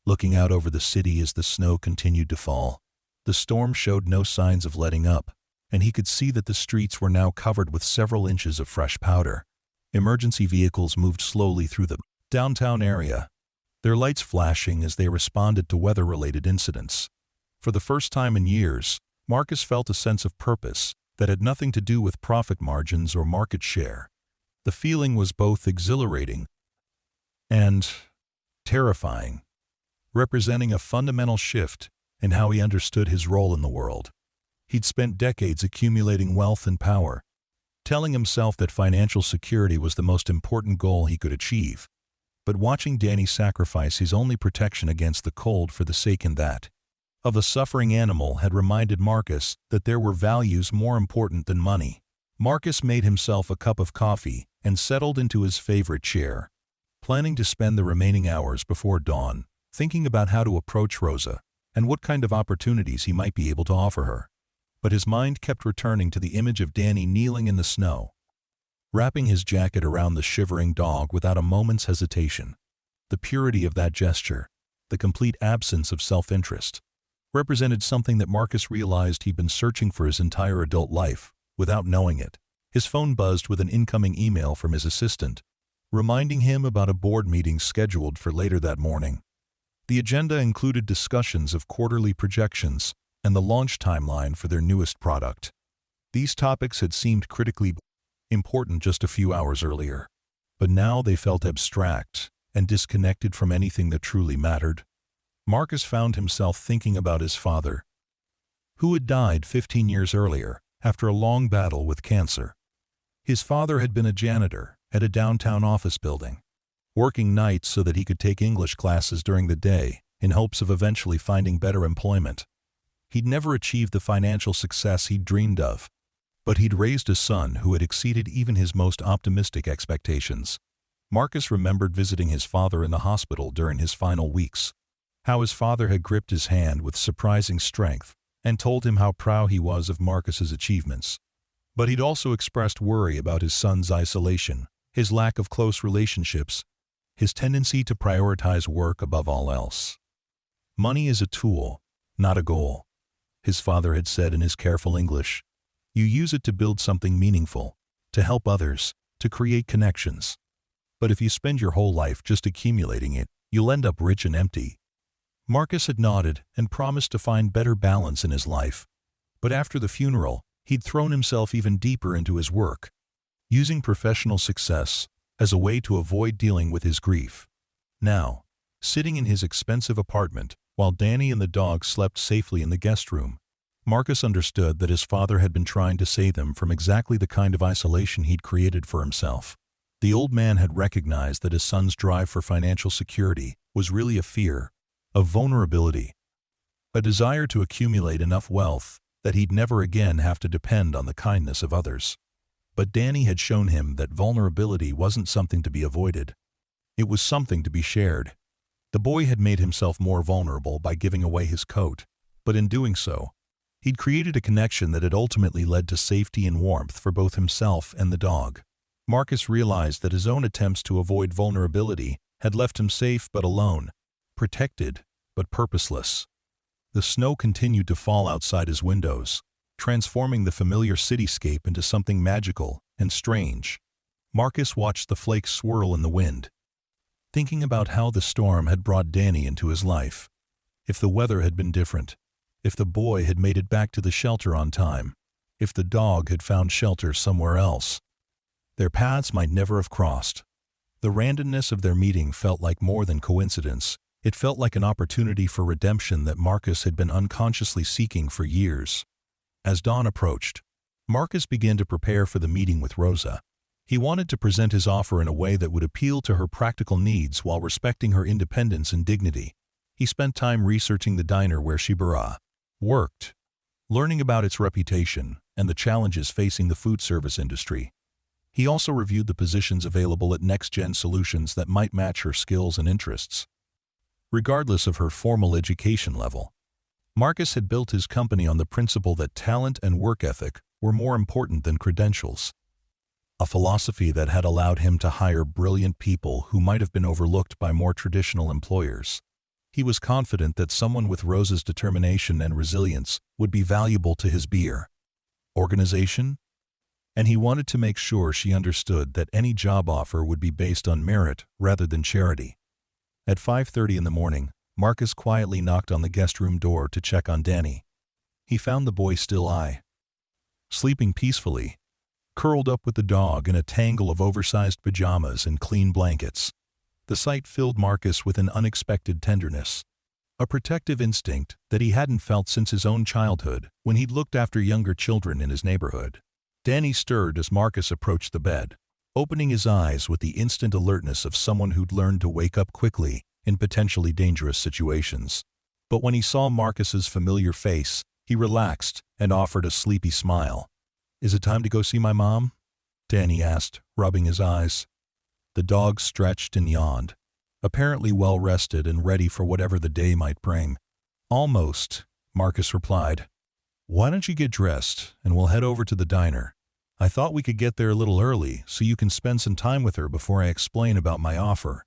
looking out over the city as the snow continued to fall. The storm showed no signs of letting up, and he could see that the streets were now covered with several inches of fresh powder. Emergency vehicles moved slowly through the downtown area, their lights flashing as they responded to weather-related incidents. For the first time in years, Marcus felt a sense of purpose that had nothing to do with profit margins or market share. The feeling was both exhilarating and terrifying, representing a fundamental shift in how he understood his role in the world. He'd spent decades accumulating wealth and power, telling himself that financial security was the most important goal he could achieve. But watching Danny sacrifice his only protection against the cold for the sake of a suffering animal had reminded Marcus that there were values more important than money. Marcus made himself a cup of coffee and settled into his favorite chair, planning to spend the remaining hours before dawn thinking about how to approach Rosa and what kind of opportunities he might be able to offer her. But his mind kept returning to the image of Danny kneeling in the snow, wrapping his jacket around the shivering dog without a moment's hesitation. The purity of that gesture, the complete absence of self-interest, represented something that Marcus realized he'd been searching for his entire adult life, without knowing it. His phone buzzed with an incoming email from his assistant, reminding him about a board meeting scheduled for later that morning. The agenda included discussions of quarterly projections and the launch timeline for their newest product. These topics had seemed critically important just a few hours earlier, but now they felt abstract and disconnected from anything that truly mattered. Marcus found himself thinking about his father, who had died 15 years earlier after a long battle with cancer. His father had been a janitor, at a downtown office building, working nights so that he could take English classes during the day in hopes of eventually finding better employment. He'd never achieved the financial success he'd dreamed of, but he'd raised a son who had exceeded even his most optimistic expectations. Marcus remembered visiting his father in the hospital during his final weeks, how his father had gripped his hand with surprising strength and told him how proud he was of Marcus's achievements. But he'd also expressed worry about his son's isolation, his lack of close relationships, his tendency to prioritize work above all else. "Money is a tool, not a goal," his father had said in his careful English. "You use it to build something meaningful, to help others, to create connections. But if you spend your whole life just accumulating it, you'll end up rich and empty." Marcus had nodded and promised to find better balance in his life. But after the funeral, he'd thrown himself even deeper into his work, using professional success as a way to avoid dealing with his grief. Now, sitting in his expensive apartment while Danny and the dog slept safely in the guest room, Marcus understood that his father had been trying to save him from exactly the kind of isolation he'd created for himself. The old man had recognized that his son's drive for financial security was really a fear of vulnerability, a desire to accumulate enough wealth that he'd never again have to depend on the kindness of others. But Danny had shown him that vulnerability wasn't something to be avoided. It was something to be shared. The boy had made himself more vulnerable by giving away his coat, but in doing so, he'd created a connection that had ultimately led to safety and warmth for both himself and the dog. Marcus realized that his own attempts to avoid vulnerability had left him safe but alone, protected but purposeless. The snow continued to fall outside his windows, transforming the familiar cityscape into something magical and strange. Marcus watched the flakes swirl in the wind, thinking about how the storm had brought Danny into his life. If the weather had been different, if the boy had made it back to the shelter on time, if the dog had found shelter somewhere else, their paths might never have crossed. The randomness of their meeting felt like more than coincidence. It felt like an opportunity for redemption that Marcus had been unconsciously seeking for years. As dawn approached, Marcus began to prepare for the meeting with Rosa. He wanted to present his offer in a way that would appeal to her practical needs while respecting her independence and dignity. He spent time researching the diner where Shibara worked, learning about its reputation and the challenges facing the food service industry. He also reviewed the positions available at Next Gen Solutions that might match her skills and interests. Regardless of her formal education level, Marcus had built his company on the principle that talent and work ethic were more important than credentials, a philosophy that had allowed him to hire brilliant people who might have been overlooked by more traditional employers. He was confident that someone with Rosa's determination and resilience would be valuable to his organization, and he wanted to make sure she understood that any job offer would be based on merit rather than charity. At 5:30 in the morning, Marcus quietly knocked on the guest room door to check on Danny. He found the boy still sleeping peacefully, curled up with the dog in a tangle of oversized pajamas and clean blankets. The sight filled Marcus with an unexpected tenderness, a protective instinct that he hadn't felt since his own childhood when he'd looked after younger children in his neighborhood. Danny stirred as Marcus approached the bed, opening his eyes with the instant alertness of someone who'd learned to wake up quickly in potentially dangerous situations. But when he saw Marcus's familiar face, he relaxed and offered a sleepy smile. "Is it time to go see my mom?" Danny asked, rubbing his eyes. The dog stretched and yawned, apparently well rested and ready for whatever the day might bring. "Almost," Marcus replied. "Why don't you get dressed and we'll head over to the diner? I thought we could get there a little early so you can spend some time with her before I explain about my offer."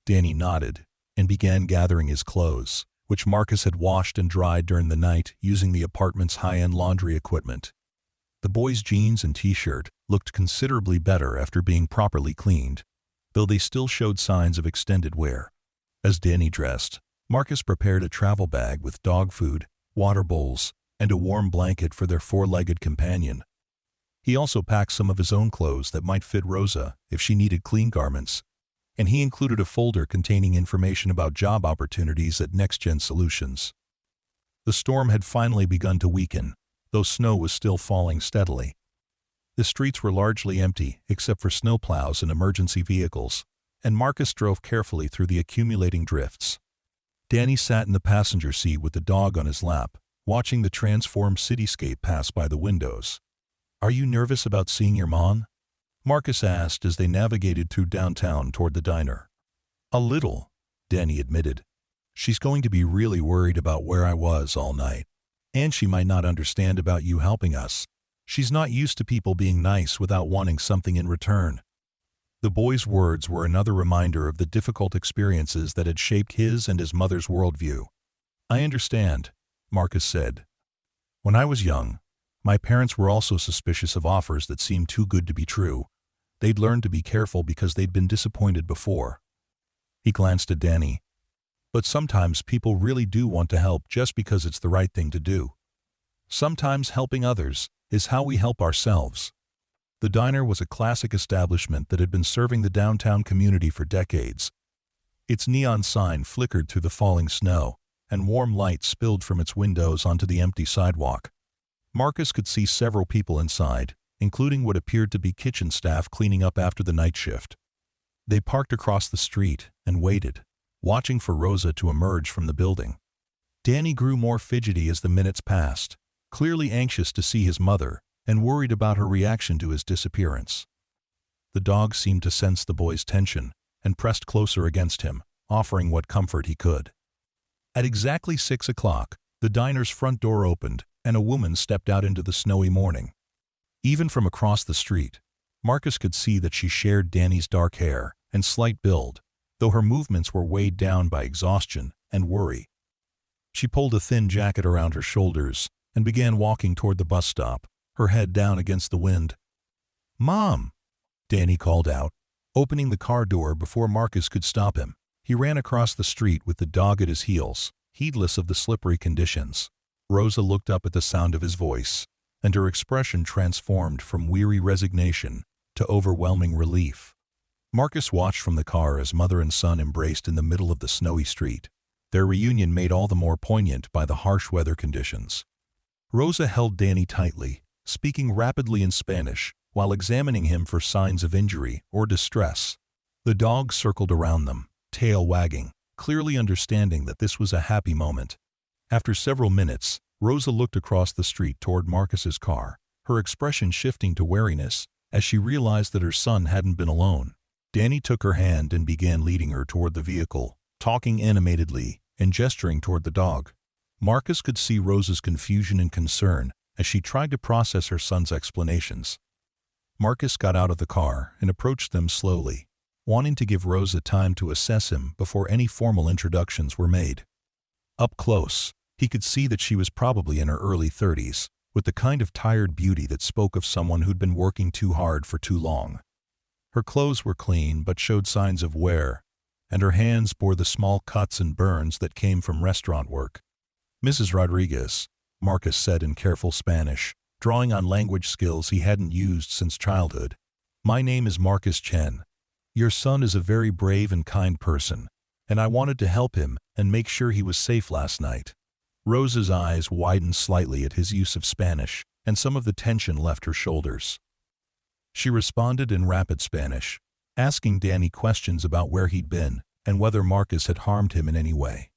Danny nodded and began gathering his clothes, which Marcus had washed and dried during the night using the apartment's high-end laundry equipment. The boy's jeans and t-shirt looked considerably better after being properly cleaned, though they still showed signs of extended wear. As Danny dressed, Marcus prepared a travel bag with dog food, water bowls, and a warm blanket for their four-legged companion. He also packed some of his own clothes that might fit Rosa if she needed clean garments, and he included a folder containing information about job opportunities at Next Gen Solutions. The storm had finally begun to weaken, though snow was still falling steadily. The streets were largely empty, except for snowplows and emergency vehicles, and Marcus drove carefully through the accumulating drifts. Danny sat in the passenger seat with the dog on his lap, watching the transformed cityscape pass by the windows. "Are you nervous about seeing your mom?" Marcus asked as they navigated through downtown toward the diner. "A little," Danny admitted. "She's going to be really worried about where I was all night. And she might not understand about you helping us. She's not used to people being nice without wanting something in return." The boy's words were another reminder of the difficult experiences that had shaped his and his mother's worldview. "I understand," Marcus said. "When I was young, my parents were also suspicious of offers that seemed too good to be true. They'd learned to be careful because they'd been disappointed before." He glanced at Danny. "But sometimes people really do want to help just because it's the right thing to do. Sometimes helping others is how we help ourselves." The diner was a classic establishment that had been serving the downtown community for decades. Its neon sign flickered through the falling snow, and warm light spilled from its windows onto the empty sidewalk. Marcus could see several people inside, including what appeared to be kitchen staff cleaning up after the night shift. They parked across the street and waited, watching for Rosa to emerge from the building. Danny grew more fidgety as the minutes passed, clearly anxious to see his mother and worried about her reaction to his disappearance. The dog seemed to sense the boy's tension and pressed closer against him, offering what comfort he could. At exactly 6 o'clock, the diner's front door opened and a woman stepped out into the snowy morning. Even from across the street, Marcus could see that she shared Danny's dark hair and slight build, though her movements were weighed down by exhaustion and worry. She pulled a thin jacket around her shoulders and began walking toward the bus stop, her head down against the wind. "Mom!" Danny called out, opening the car door before Marcus could stop him. He ran across the street with the dog at his heels, heedless of the slippery conditions. Rosa looked up at the sound of his voice, and her expression transformed from weary resignation to overwhelming relief. Marcus watched from the car as mother and son embraced in the middle of the snowy street, their reunion made all the more poignant by the harsh weather conditions. Rosa held Danny tightly, speaking rapidly in Spanish, while examining him for signs of injury or distress. The dog circled around them, tail wagging, clearly understanding that this was a happy moment. After several minutes, Rosa looked across the street toward Marcus's car, her expression shifting to wariness as she realized that her son hadn't been alone. Danny took her hand and began leading her toward the vehicle, talking animatedly and gesturing toward the dog. Marcus could see Rosa's confusion and concern as she tried to process her son's explanations. Marcus got out of the car and approached them slowly, wanting to give Rosa time to assess him before any formal introductions were made. Up close, he could see that she was probably in her early 30s, with the kind of tired beauty that spoke of someone who'd been working too hard for too long. Her clothes were clean but showed signs of wear, and her hands bore the small cuts and burns that came from restaurant work. "Mrs. Rodriguez," Marcus said in careful Spanish, drawing on language skills he hadn't used since childhood. "My name is Marcus Chen. Your son is a very brave and kind person, and I wanted to help him and make sure he was safe last night." Rosa's eyes widened slightly at his use of Spanish, and some of the tension left her shoulders. She responded in rapid Spanish, asking Danny questions about where he'd been and whether Marcus had harmed him in any way.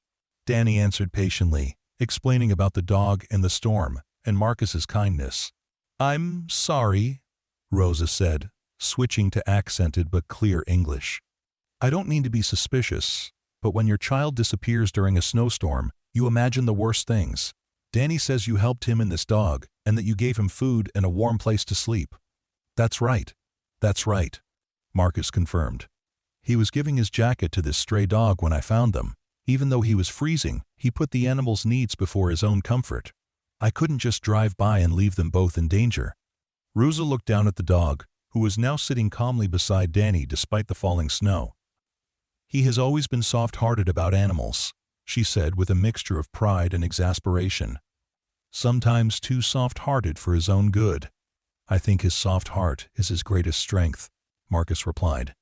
Danny answered patiently, explaining about the dog and the storm and Marcus's kindness. "I'm sorry," Rosa said, switching to accented but clear English. "I don't mean to be suspicious, but when your child disappears during a snowstorm, you imagine the worst things. Danny says you helped him and this dog, and that you gave him food and a warm place to sleep." That's right, Marcus confirmed. "He was giving his jacket to this stray dog when I found them. Even though he was freezing, he put the animal's needs before his own comfort. I couldn't just drive by and leave them both in danger." Rosa looked down at the dog, who was now sitting calmly beside Danny despite the falling snow. "He has always been soft-hearted about animals," she said with a mixture of pride and exasperation. "Sometimes too soft-hearted for his own good." "I think his soft heart is his greatest strength," Marcus replied.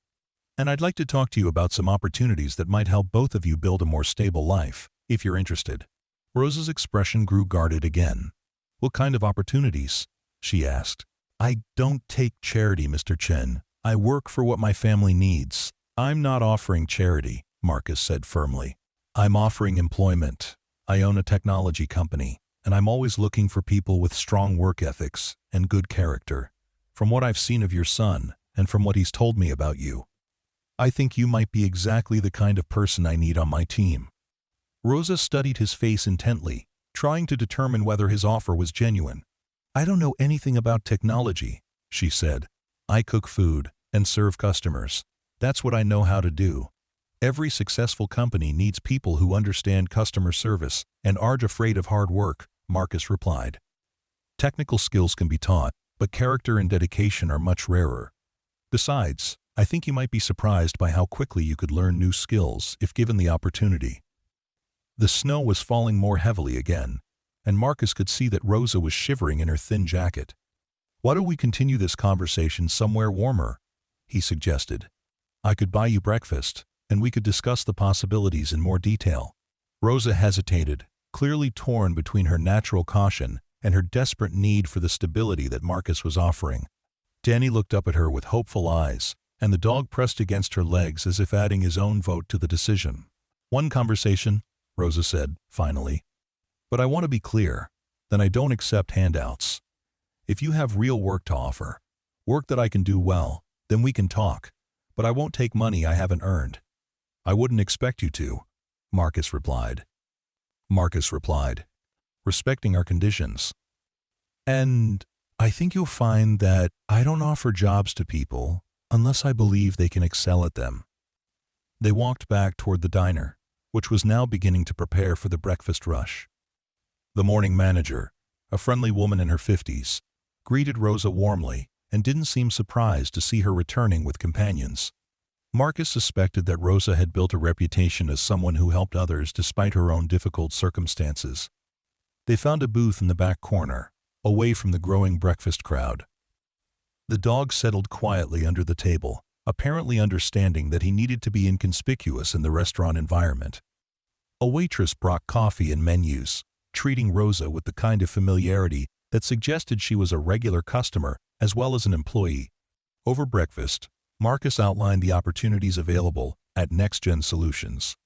"And I'd like to talk to you about some opportunities that might help both of you build a more stable life, if you're interested." Rosa's expression grew guarded again. "What kind of opportunities?" she asked. I don't take charity, Mr. Chen. I work for what my family needs. I'm not offering charity, Marcus said firmly. I'm offering employment. I own a technology company, and I'm always looking for people with strong work ethics and good character. From what I've seen of your son, and from what he's told me about you, I think you might be exactly the kind of person I need on my team. Rosa studied his face intently, trying to determine whether his offer was genuine. I don't know anything about technology, she said. I cook food and serve customers. That's what I know how to do. Every successful company needs people who understand customer service and aren't afraid of hard work, Marcus replied. Technical skills can be taught, but character and dedication are much rarer. Besides, I think you might be surprised by how quickly you could learn new skills if given the opportunity. The snow was falling more heavily again, and Marcus could see that Rosa was shivering in her thin jacket. Why don't we continue this conversation somewhere warmer? He suggested. I could buy you breakfast, and we could discuss the possibilities in more detail. Rosa hesitated, clearly torn between her natural caution and her desperate need for the stability that Marcus was offering. Danny looked up at her with hopeful eyes, and the dog pressed against her legs as if adding his own vote to the decision. One conversation, Rosa said, finally. But I want to be clear, then I don't accept handouts. If you have real work to offer, work that I can do well, then we can talk, but I won't take money I haven't earned. I wouldn't expect you to, Marcus replied. Respecting our conditions. And I think you'll find that I don't offer jobs to people unless I believe they can excel at them. They walked back toward the diner, which was now beginning to prepare for the breakfast rush. The morning manager, a friendly woman in her 50s, greeted Rosa warmly and didn't seem surprised to see her returning with companions. Marcus suspected that Rosa had built a reputation as someone who helped others despite her own difficult circumstances. They found a booth in the back corner, away from the growing breakfast crowd. The dog settled quietly under the table, apparently understanding that he needed to be inconspicuous in the restaurant environment. A waitress brought coffee and menus, treating Rosa with the kind of familiarity that suggested she was a regular customer as well as an employee. Over breakfast, Marcus outlined the opportunities available at Next Gen Solutions.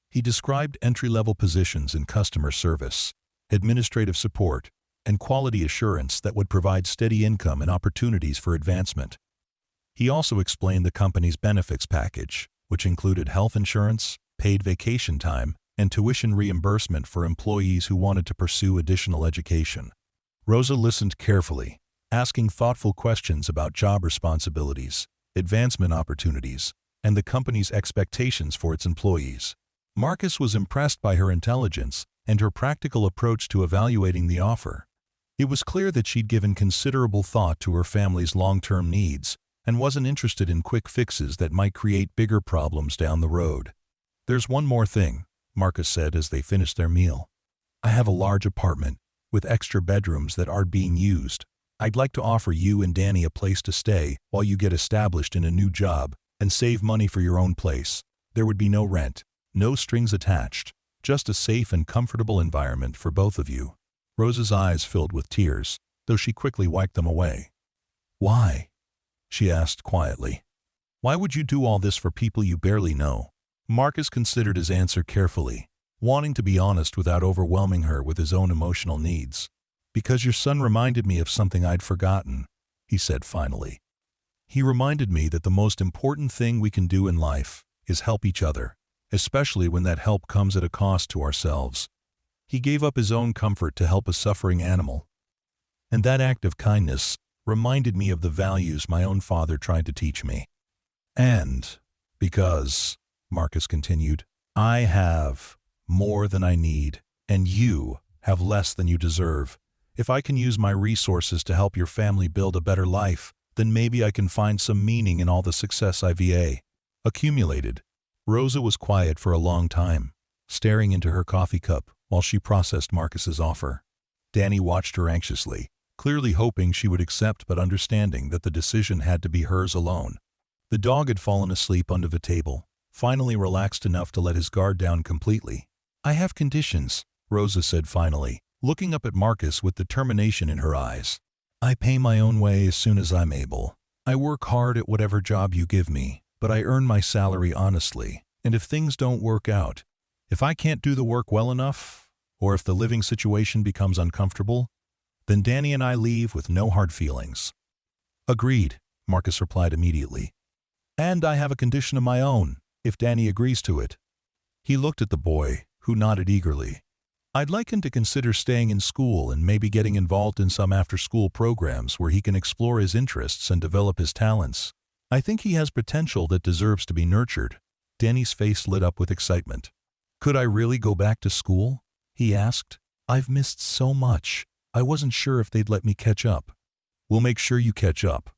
He described entry-level positions in customer service, administrative support, and quality assurance that would provide steady income and opportunities for advancement. He also explained the company's benefits package, which included health insurance, paid vacation time, and tuition reimbursement for employees who wanted to pursue additional education. Rosa listened carefully, asking thoughtful questions about job responsibilities, advancement opportunities, and the company's expectations for its employees. Marcus was impressed by her intelligence and her practical approach to evaluating the offer. It was clear that she'd given considerable thought to her family's long-term needs and wasn't interested in quick fixes that might create bigger problems down the road. There's one more thing, Marcus said as they finished their meal. I have a large apartment with extra bedrooms that aren't being used. I'd like to offer you and Danny a place to stay while you get established in a new job and save money for your own place. There would be no rent, no strings attached, just a safe and comfortable environment for both of you. Rosa's eyes filled with tears, though she quickly wiped them away. Why? She asked quietly. Why would you do all this for people you barely know? Marcus considered his answer carefully, wanting to be honest without overwhelming her with his own emotional needs. Because your son reminded me of something I'd forgotten, he said finally. He reminded me that the most important thing we can do in life is help each other, especially when that help comes at a cost to ourselves. He gave up his own comfort to help a suffering animal. And that act of kindness reminded me of the values my own father tried to teach me. And because, Marcus continued, I have more than I need, and you have less than you deserve. If I can use my resources to help your family build a better life, then maybe I can find some meaning in all the success I've accumulated. Rosa was quiet for a long time, staring into her coffee cup while she processed Marcus's offer. Danny watched her anxiously, clearly hoping she would accept but understanding that the decision had to be hers alone. The dog had fallen asleep under the table, finally relaxed enough to let his guard down completely. I have conditions, Rosa said finally, looking up at Marcus with determination in her eyes. I pay my own way as soon as I'm able. I work hard at whatever job you give me, but I earn my salary honestly. And if things don't work out, if I can't do the work well enough, or if the living situation becomes uncomfortable, then Danny and I leave with no hard feelings. Agreed, Marcus replied immediately. And I have a condition of my own, if Danny agrees to it. He looked at the boy, who nodded eagerly. I'd like him to consider staying in school and maybe getting involved in some after-school programs where he can explore his interests and develop his talents. I think he has potential that deserves to be nurtured. Danny's face lit up with excitement. Could I really go back to school? He asked. I've missed so much. I wasn't sure if they'd let me catch up. We'll make sure you catch up,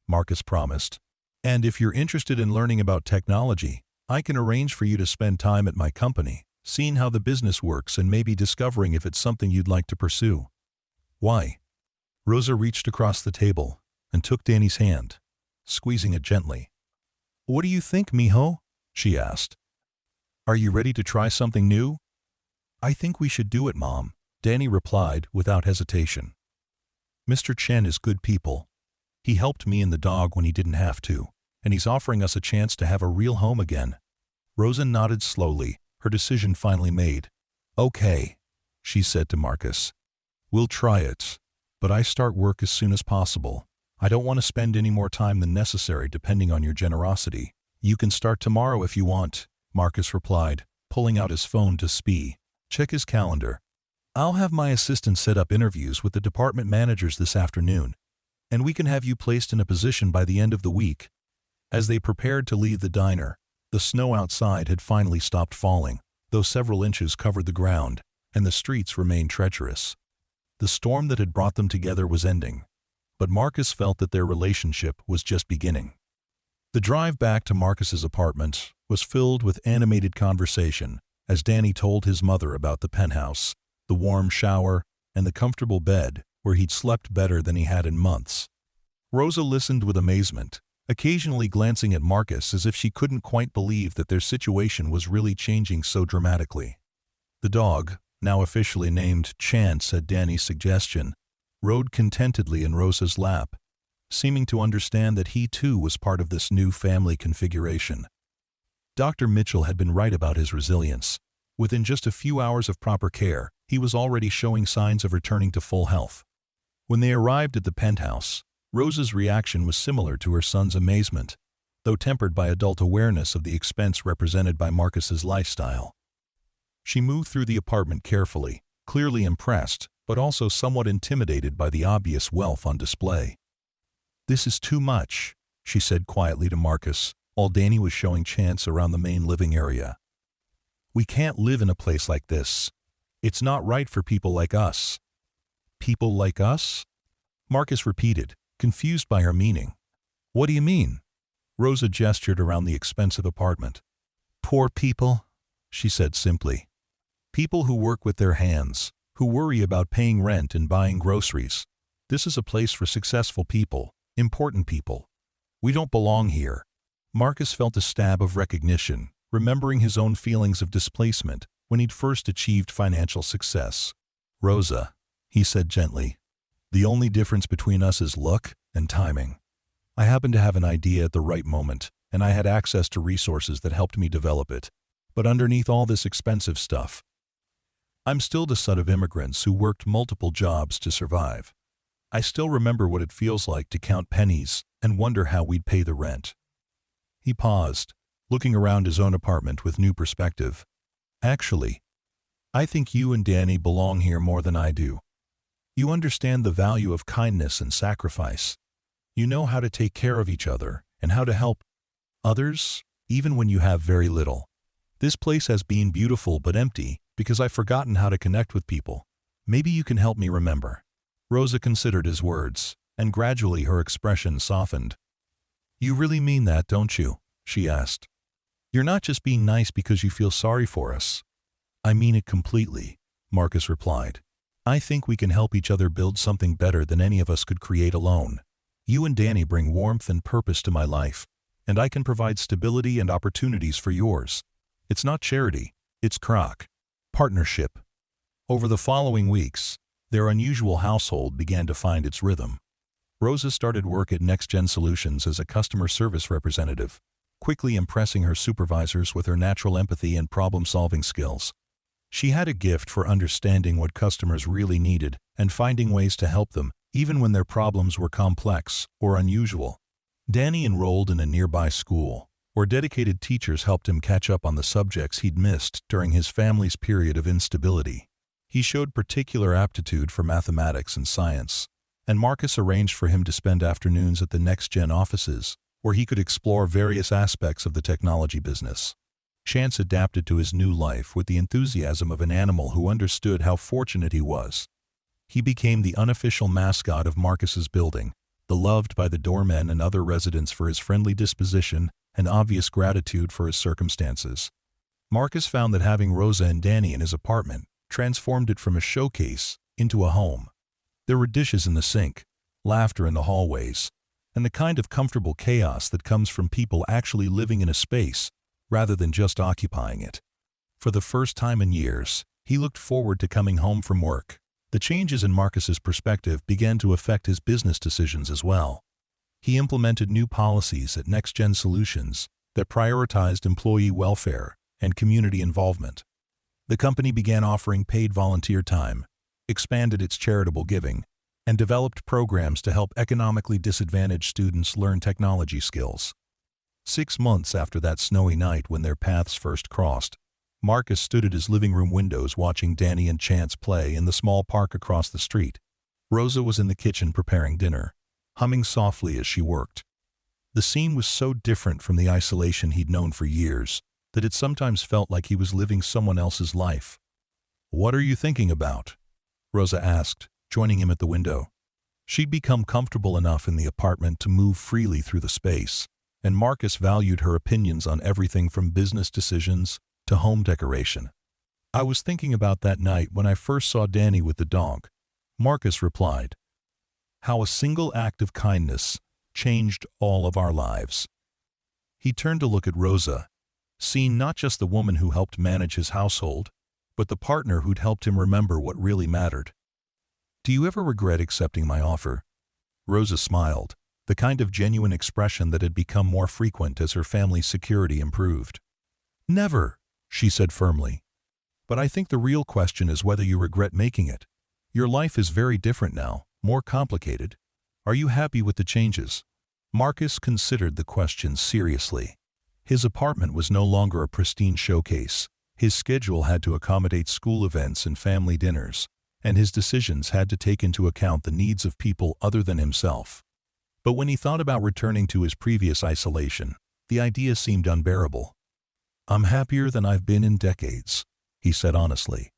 Marcus promised. And if you're interested in learning about technology, I can arrange for you to spend time at my company, seeing how the business works and maybe discovering if it's something you'd like to pursue. Why? Rosa reached across the table and took Danny's hand, squeezing it gently. What do you think, mijo? She asked. Are you ready to try something new? I think we should do it, Mom, Danny replied without hesitation. Mr. Chen is good people. He helped me and the dog when he didn't have to, and he's offering us a chance to have a real home again. Rosa nodded slowly, her decision finally made. Okay, she said to Marcus. We'll try it, but I start work as soon as possible. I don't want to spend any more time than necessary depending on your generosity. You can start tomorrow if you want, Marcus replied, pulling out his phone to spy. Check his calendar. I'll have my assistant set up interviews with the department managers this afternoon, and we can have you placed in a position by the end of the week. As they prepared to leave the diner, the snow outside had finally stopped falling, though several inches covered the ground, and the streets remained treacherous. The storm that had brought them together was ending, but Marcus felt that their relationship was just beginning. The drive back to Marcus's apartment was filled with animated conversation as Danny told his mother about the penthouse, the warm shower, and the comfortable bed where he'd slept better than he had in months. Rosa listened with amazement, occasionally glancing at Marcus as if she couldn't quite believe that their situation was really changing so dramatically. The dog, now officially named Chance at Danny's suggestion, rode contentedly in Rosa's lap, seeming to understand that he too was part of this new family configuration. Dr. Mitchell had been right about his resilience. Within just a few hours of proper care, he was already showing signs of returning to full health. When they arrived at the penthouse, Rosa's reaction was similar to her son's amazement, though tempered by adult awareness of the expense represented by Marcus's lifestyle. She moved through the apartment carefully, clearly impressed, but also somewhat intimidated by the obvious wealth on display. This is too much, she said quietly to Marcus, while Danny was showing Chance around the main living area. We can't live in a place like this. It's not right for people like us. People like us? Marcus repeated, confused by her meaning. What do you mean? Rosa gestured around the expensive apartment. Poor people, she said simply. People who work with their hands, who worry about paying rent and buying groceries. This is a place for successful people, important people. We don't belong here. Marcus felt a stab of recognition, remembering his own feelings of displacement when he'd first achieved financial success. Rosa, he said gently, the only difference between us is luck and timing. I happened to have an idea at the right moment, and I had access to resources that helped me develop it. But underneath all this expensive stuff, I'm still the son of immigrants who worked multiple jobs to survive. I still remember what it feels like to count pennies and wonder how we'd pay the rent. He paused, looking around his own apartment with new perspective. Actually, I think you and Danny belong here more than I do. You understand the value of kindness and sacrifice. You know how to take care of each other and how to help others, even when you have very little. This place has been beautiful but empty because I've forgotten how to connect with people. Maybe you can help me remember. Rosa considered his words, and gradually her expression softened. You really mean that, don't you? She asked. You're not just being nice because you feel sorry for us. I mean it completely, Marcus replied. I think we can help each other build something better than any of us could create alone. You and Danny bring warmth and purpose to my life, and I can provide stability and opportunities for yours. It's not charity, it's partnership. Over the following weeks, their unusual household began to find its rhythm. Rosa started work at NextGen Solutions as a customer service representative, quickly impressing her supervisors with her natural empathy and problem-solving skills. She had a gift for understanding what customers really needed and finding ways to help them, even when their problems were complex or unusual. Danny enrolled in a nearby school, where dedicated teachers helped him catch up on the subjects he'd missed during his family's period of instability. He showed particular aptitude for mathematics and science, and Marcus arranged for him to spend afternoons at the NextGen offices, where he could explore various aspects of the technology business. Chance adapted to his new life with the enthusiasm of an animal who understood how fortunate he was. He became the unofficial mascot of Marcus's building, beloved by the doormen and other residents for his friendly disposition and obvious gratitude for his circumstances. Marcus found that having Rosa and Danny in his apartment transformed it from a showcase into a home. There were dishes in the sink, laughter in the hallways, and the kind of comfortable chaos that comes from people actually living in a space rather than just occupying it. For the first time in years, he looked forward to coming home from work. The changes in Marcus's perspective began to affect his business decisions as well. He implemented new policies at NextGen Solutions that prioritized employee welfare and community involvement. The company began offering paid volunteer time, expanded its charitable giving, and developed programs to help economically disadvantaged students learn technology skills. 6 months after that snowy night when their paths first crossed, Marcus stood at his living room windows watching Danny and Chance play in the small park across the street. Rosa was in the kitchen preparing dinner, humming softly as she worked. The scene was so different from the isolation he'd known for years that it sometimes felt like he was living someone else's life. "What are you thinking about?" Rosa asked, joining him at the window. She'd become comfortable enough in the apartment to move freely through the space, and Marcus valued her opinions on everything from business decisions to home decoration. "I was thinking about that night when I first saw Danny with the dog," Marcus replied. "How a single act of kindness changed all of our lives." He turned to look at Rosa, seeing not just the woman who helped manage his household, but the partner who'd helped him remember what really mattered. "Do you ever regret accepting my offer?" Rosa smiled, the kind of genuine expression that had become more frequent as her family's security improved. "Never," she said firmly. "But I think the real question is whether you regret making it. Your life is very different now, more complicated. Are you happy with the changes?" Marcus considered the question seriously. His apartment was no longer a pristine showcase. His schedule had to accommodate school events and family dinners, and his decisions had to take into account the needs of people other than himself. But when he thought about returning to his previous isolation, the idea seemed unbearable. "I'm happier than I've been in decades," he said honestly.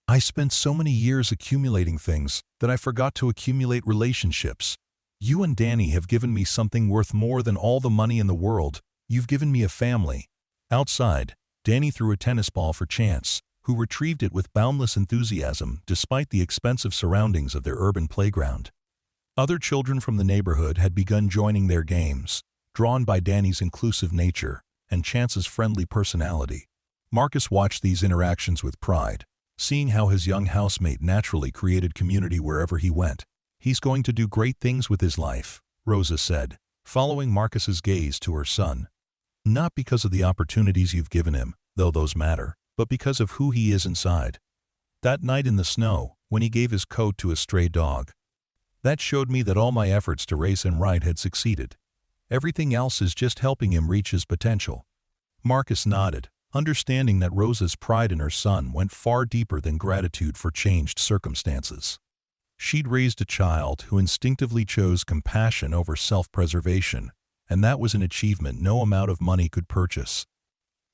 "I spent so many years accumulating things that I forgot to accumulate relationships. You and Danny have given me something worth more than all the money in the world. You've given me a family." Outside, Danny threw a tennis ball for Chance, who retrieved it with boundless enthusiasm despite the expensive surroundings of their urban playground. Other children from the neighborhood had begun joining their games, drawn by Danny's inclusive nature and Chance's friendly personality. Marcus watched these interactions with pride, seeing how his young housemate naturally created community wherever he went. "He's going to do great things with his life," Rosa said, following Marcus's gaze to her son. "Not because of the opportunities you've given him, though those matter, but because of who he is inside. That night in the snow, when he gave his coat to a stray dog, that showed me that all my efforts to raise him right had succeeded. Everything else is just helping him reach his potential." Marcus nodded, understanding that Rosa's pride in her son went far deeper than gratitude for changed circumstances. She'd raised a child who instinctively chose compassion over self-preservation, and that was an achievement no amount of money could purchase.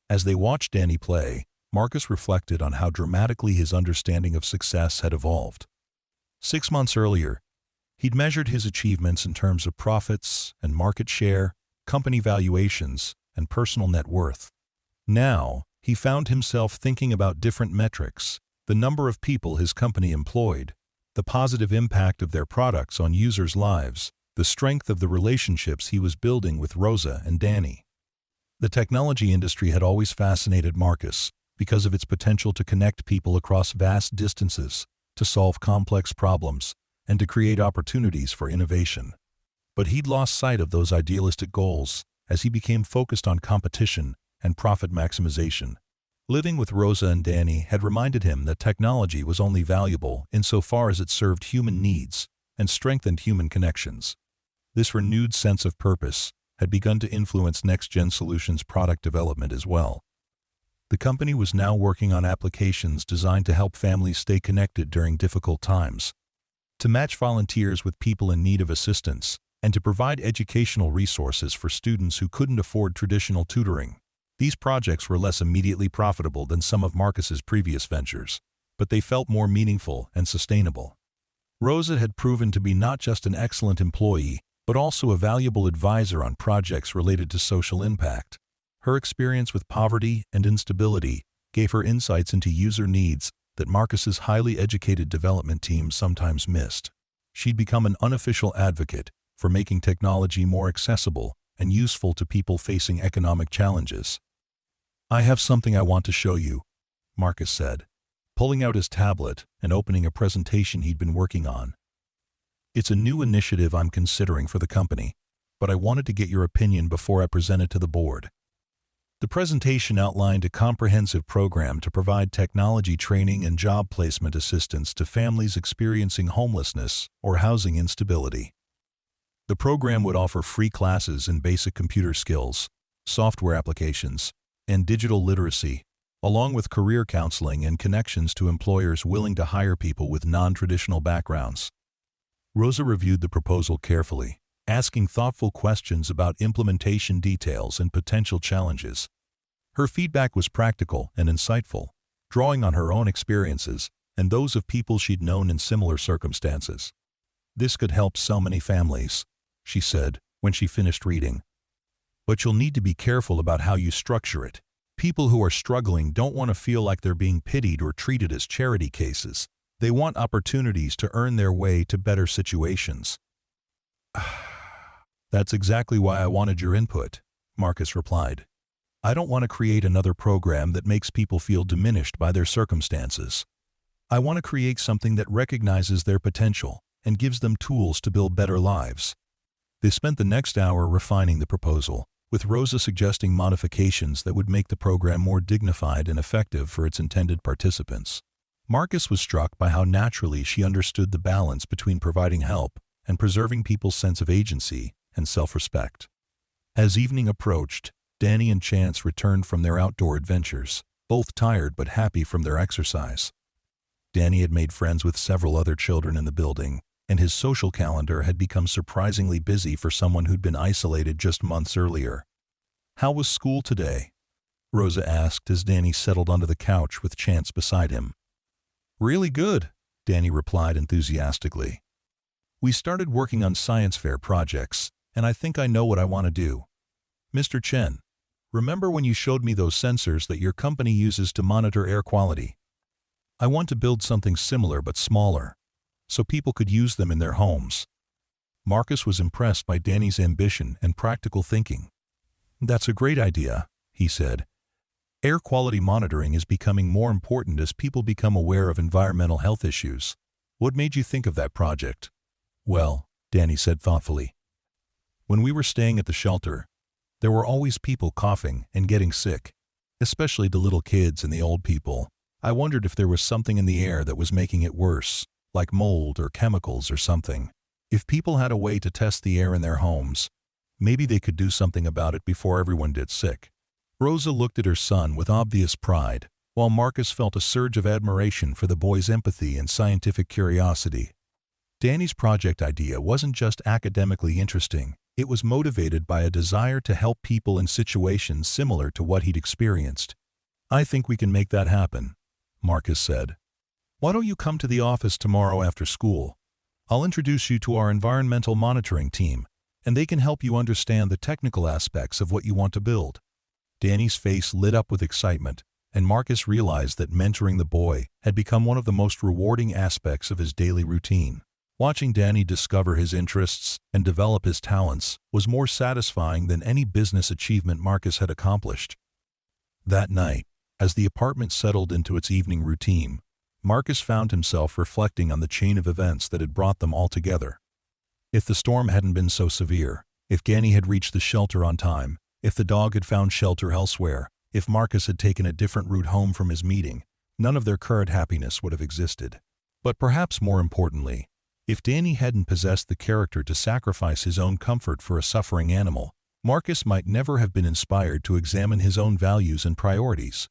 As they watched Danny play, Marcus reflected on how dramatically his understanding of success had evolved. 6 months earlier, he'd measured his achievements in terms of profits and market share, company valuations, and personal net worth. Now, he found himself thinking about different metrics: the number of people his company employed, the positive impact of their products on users' lives, the strength of the relationships he was building with Rosa and Danny. The technology industry had always fascinated Marcus because of its potential to connect people across vast distances, to solve complex problems, and to create opportunities for innovation. But he'd lost sight of those idealistic goals as he became focused on competition and profit maximization. Living with Rosa and Danny had reminded him that technology was only valuable insofar as it served human needs and strengthened human connections. This renewed sense of purpose had begun to influence Next Gen Solutions' product development as well. The company was now working on applications designed to help families stay connected during difficult times, to match volunteers with people in need of assistance, and to provide educational resources for students who couldn't afford traditional tutoring. These projects were less immediately profitable than some of Marcus's previous ventures, but they felt more meaningful and sustainable. Rosa had proven to be not just an excellent employee, but also a valuable advisor on projects related to social impact. Her experience with poverty and instability gave her insights into user needs that Marcus's highly educated development team sometimes missed. She'd become an unofficial advocate for making technology more accessible and useful to people facing economic challenges. "I have something I want to show you," Marcus said, pulling out his tablet and opening a presentation he'd been working on. "It's a new initiative I'm considering for the company, but I wanted to get your opinion before I present it to the board." The presentation outlined a comprehensive program to provide technology training and job placement assistance to families experiencing homelessness or housing instability. The program would offer free classes in basic computer skills, software applications, and digital literacy, along with career counseling and connections to employers willing to hire people with non-traditional backgrounds. Rosa reviewed the proposal carefully, asking thoughtful questions about implementation details and potential challenges. Her feedback was practical and insightful, drawing on her own experiences and those of people she'd known in similar circumstances. "This could help so many families," she said when she finished reading. "But you'll need to be careful about how you structure it. People who are struggling don't want to feel like they're being pitied or treated as charity cases. They want opportunities to earn their way to better situations." "That's exactly why I wanted your input," Marcus replied. "I don't want to create another program that makes people feel diminished by their circumstances. I want to create something that recognizes their potential and gives them tools to build better lives." They spent the next hour refining the proposal, with Rosa suggesting modifications that would make the program more dignified and effective for its intended participants. Marcus was struck by how naturally she understood the balance between providing help and preserving people's sense of agency and self-respect. As evening approached, Danny and Chance returned from their outdoor adventures, both tired but happy from their exercise. Danny had made friends with several other children in the building, and his social calendar had become surprisingly busy for someone who'd been isolated just months earlier. "How was school today?" Rosa asked as Danny settled onto the couch with Chance beside him. "Really good," Danny replied enthusiastically. "We started working on science fair projects, and I think I know what I want to do. Mr. Chen, remember when you showed me those sensors that your company uses to monitor air quality? I want to build something similar but smaller, so people could use them in their homes." Marcus was impressed by Danny's ambition and practical thinking. "That's a great idea," he said. "Air quality monitoring is becoming more important as people become aware of environmental health issues. What made you think of that project?" "Well," Danny said thoughtfully, "when we were staying at the shelter, there were always people coughing and getting sick, especially the little kids and the old people. I wondered if there was something in the air that was making it worse, like mold or chemicals or something. If people had a way to test the air in their homes, maybe they could do something about it before everyone gets sick." Rosa looked at her son with obvious pride, while Marcus felt a surge of admiration for the boy's empathy and scientific curiosity. Danny's project idea wasn't just academically interesting, it was motivated by a desire to help people in situations similar to what he'd experienced. "I think we can make that happen," Marcus said. "Why don't you come to the office tomorrow after school? I'll introduce you to our environmental monitoring team, and they can help you understand the technical aspects of what you want to build." Danny's face lit up with excitement, and Marcus realized that mentoring the boy had become one of the most rewarding aspects of his daily routine. Watching Danny discover his interests and develop his talents was more satisfying than any business achievement Marcus had accomplished. That night, as the apartment settled into its evening routine, Marcus found himself reflecting on the chain of events that had brought them all together. If the storm hadn't been so severe, if Danny had reached the shelter on time, if the dog had found shelter elsewhere, if Marcus had taken a different route home from his meeting, none of their current happiness would have existed. But perhaps more importantly, if Danny hadn't possessed the character to sacrifice his own comfort for a suffering animal, Marcus might never have been inspired to examine his own values and priorities.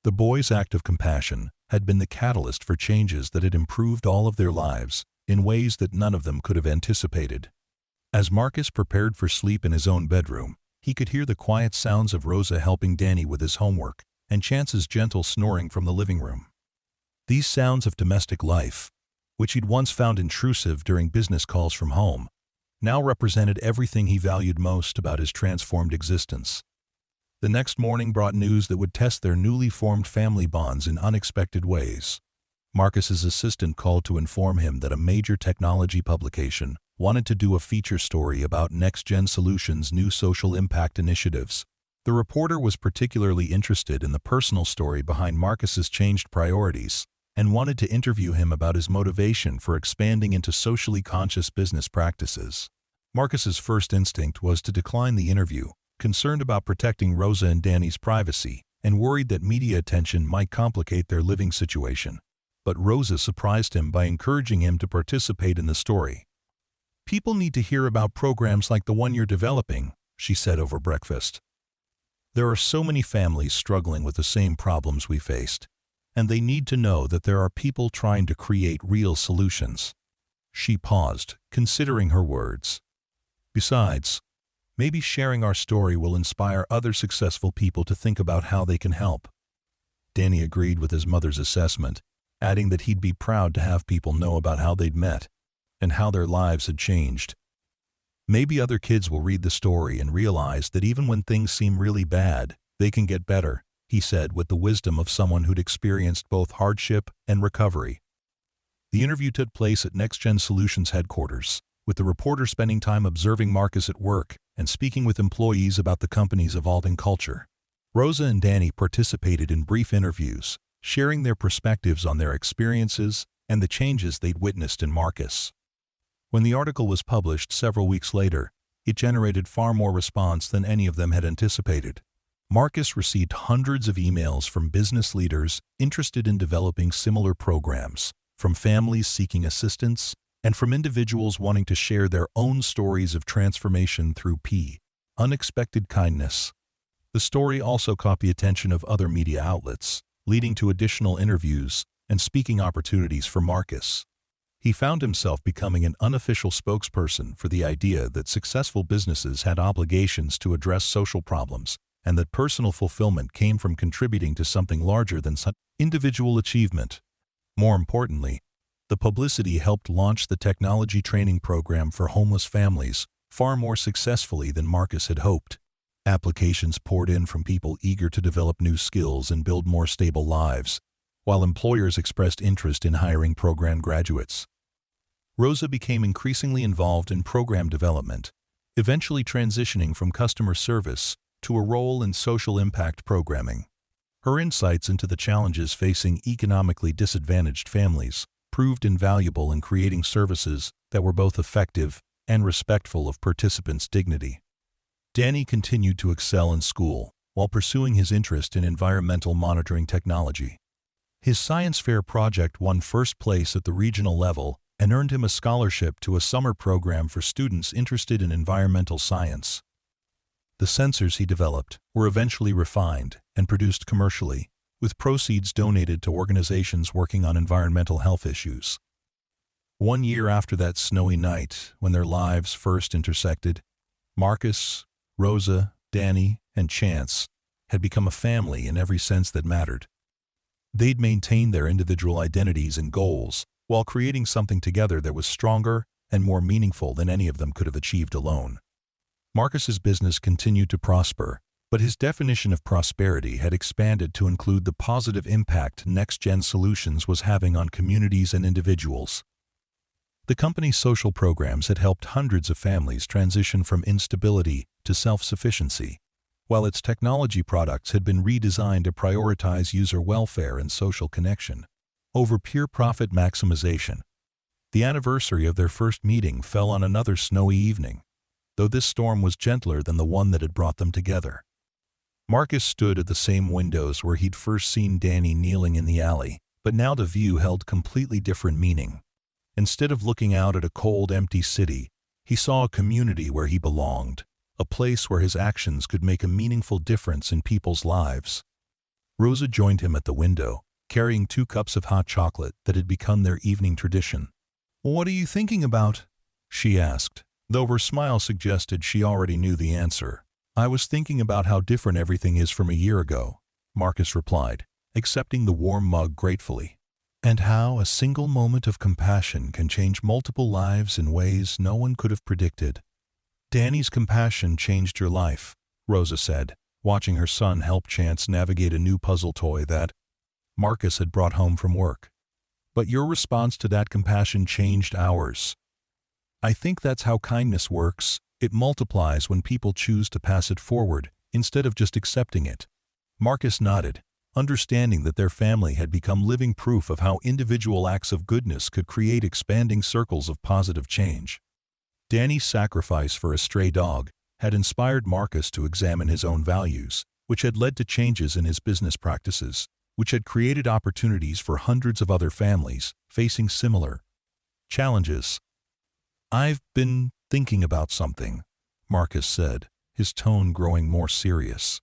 The boys' act of compassion had been the catalyst for changes that had improved all of their lives in ways that none of them could have anticipated. As Marcus prepared for sleep in his own bedroom, he could hear the quiet sounds of Rosa helping Danny with his homework and Chance's gentle snoring from the living room. These sounds of domestic life, which he'd once found intrusive during business calls from home, now represented everything he valued most about his transformed existence. The next morning brought news that would test their newly formed family bonds in unexpected ways. Marcus's assistant called to inform him that a major technology publication wanted to do a feature story about Next-Gen Solutions' new social impact initiatives. The reporter was particularly interested in the personal story behind Marcus's changed priorities and wanted to interview him about his motivation for expanding into socially conscious business practices. Marcus's first instinct was to decline the interview, concerned about protecting Rosa and Danny's privacy and worried that media attention might complicate their living situation. But Rosa surprised him by encouraging him to participate in the story. "People need to hear about programs like the one you're developing," she said over breakfast. "There are so many families struggling with the same problems we faced, and they need to know that there are people trying to create real solutions." She paused, considering her words. "Besides, maybe sharing our story will inspire other successful people to think about how they can help." Danny agreed with his mother's assessment, adding that he'd be proud to have people know about how they'd met and how their lives had changed. "Maybe other kids will read the story and realize that even when things seem really bad, they can get better," he said with the wisdom of someone who'd experienced both hardship and recovery. The interview took place at Next-Gen Solutions headquarters, with the reporter spending time observing Marcus at work and speaking with employees about the company's evolving culture. Rosa and Danny participated in brief interviews, sharing their perspectives on their experiences and the changes they'd witnessed in Marcus. When the article was published several weeks later, it generated far more response than any of them had anticipated. Marcus received hundreds of emails from business leaders interested in developing similar programs, from families seeking assistance, and from individuals wanting to share their own stories of transformation through unexpected kindness. The story also caught the attention of other media outlets, leading to additional interviews and speaking opportunities for Marcus. He found himself becoming an unofficial spokesperson for the idea that successful businesses had obligations to address social problems, and that personal fulfillment came from contributing to something larger than such individual achievement. More importantly, the publicity helped launch the technology training program for homeless families far more successfully than Marcus had hoped. Applications poured in from people eager to develop new skills and build more stable lives, while employers expressed interest in hiring program graduates. Rosa became increasingly involved in program development, eventually transitioning from customer service to a role in social impact programming. Her insights into the challenges facing economically disadvantaged families proved invaluable in creating services that were both effective and respectful of participants' dignity. Danny continued to excel in school while pursuing his interest in environmental monitoring technology. His science fair project won first place at the regional level and earned him a scholarship to a summer program for students interested in environmental science. The sensors he developed were eventually refined and produced commercially, with proceeds donated to organizations working on environmental health issues. 1 year after that snowy night when their lives first intersected, Marcus, Rosa, Danny, and Chance had become a family in every sense that mattered. They'd maintained their individual identities and goals while creating something together that was stronger and more meaningful than any of them could have achieved alone. Marcus's business continued to prosper, but his definition of prosperity had expanded to include the positive impact Next-Gen Solutions was having on communities and individuals. The company's social programs had helped hundreds of families transition from instability to self-sufficiency, while its technology products had been redesigned to prioritize user welfare and social connection over pure profit maximization. The anniversary of their first meeting fell on another snowy evening, though this storm was gentler than the one that had brought them together. Marcus stood at the same windows where he'd first seen Danny kneeling in the alley, but now the view held completely different meaning. Instead of looking out at a cold, empty city, he saw a community where he belonged, a place where his actions could make a meaningful difference in people's lives. Rosa joined him at the window, carrying 2 cups of hot chocolate that had become their evening tradition. "What are you thinking about?" she asked, though her smile suggested she already knew the answer. "I was thinking about how different everything is from a year ago," Marcus replied, accepting the warm mug gratefully. "And how a single moment of compassion can change multiple lives in ways no one could have predicted." "Danny's compassion changed your life," Rosa said, watching her son help Chance navigate a new puzzle toy that Marcus had brought home from work. "But your response to that compassion changed ours." "I think that's how kindness works. It multiplies when people choose to pass it forward, instead of just accepting it." Marcus nodded, understanding that their family had become living proof of how individual acts of goodness could create expanding circles of positive change. Danny's sacrifice for a stray dog had inspired Marcus to examine his own values, which had led to changes in his business practices, which had created opportunities for hundreds of other families facing similar challenges. "I've been thinking about something," Marcus said, his tone growing more serious.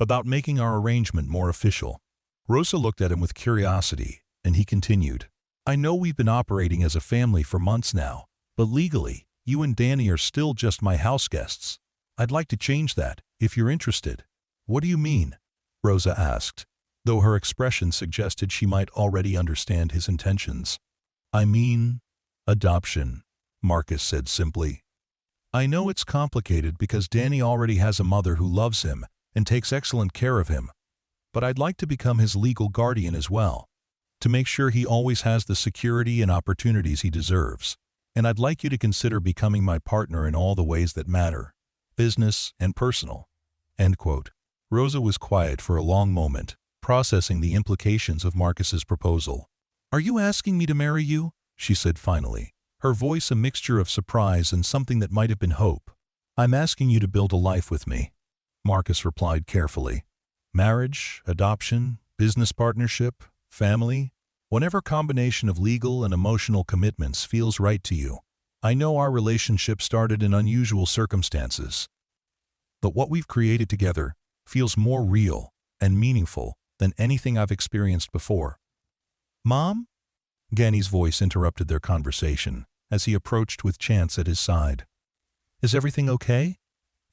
"About making our arrangement more official." Rosa looked at him with curiosity, and he continued, "I know we've been operating as a family for months now, but legally, you and Danny are still just my house guests. I'd like to change that, if you're interested." "What do you mean?" Rosa asked, though her expression suggested she might already understand his intentions. "I mean, adoption," Marcus said simply. "I know it's complicated because Danny already has a mother who loves him and takes excellent care of him, but I'd like to become his legal guardian as well, to make sure he always has the security and opportunities he deserves. And I'd like you to consider becoming my partner in all the ways that matter, business and personal." End quote. Rosa was quiet for a long moment, processing the implications of Marcus's proposal. "Are you asking me to marry you?" she said finally, her voice a mixture of surprise and something that might have been hope. "I'm asking you to build a life with me," Marcus replied carefully. "Marriage, adoption, business partnership, family, whatever combination of legal and emotional commitments feels right to you. I know our relationship started in unusual circumstances, but what we've created together feels more real and meaningful than anything I've experienced before." "Mom?" Danny's voice interrupted their conversation as he approached with Chance at his side. "Is everything okay?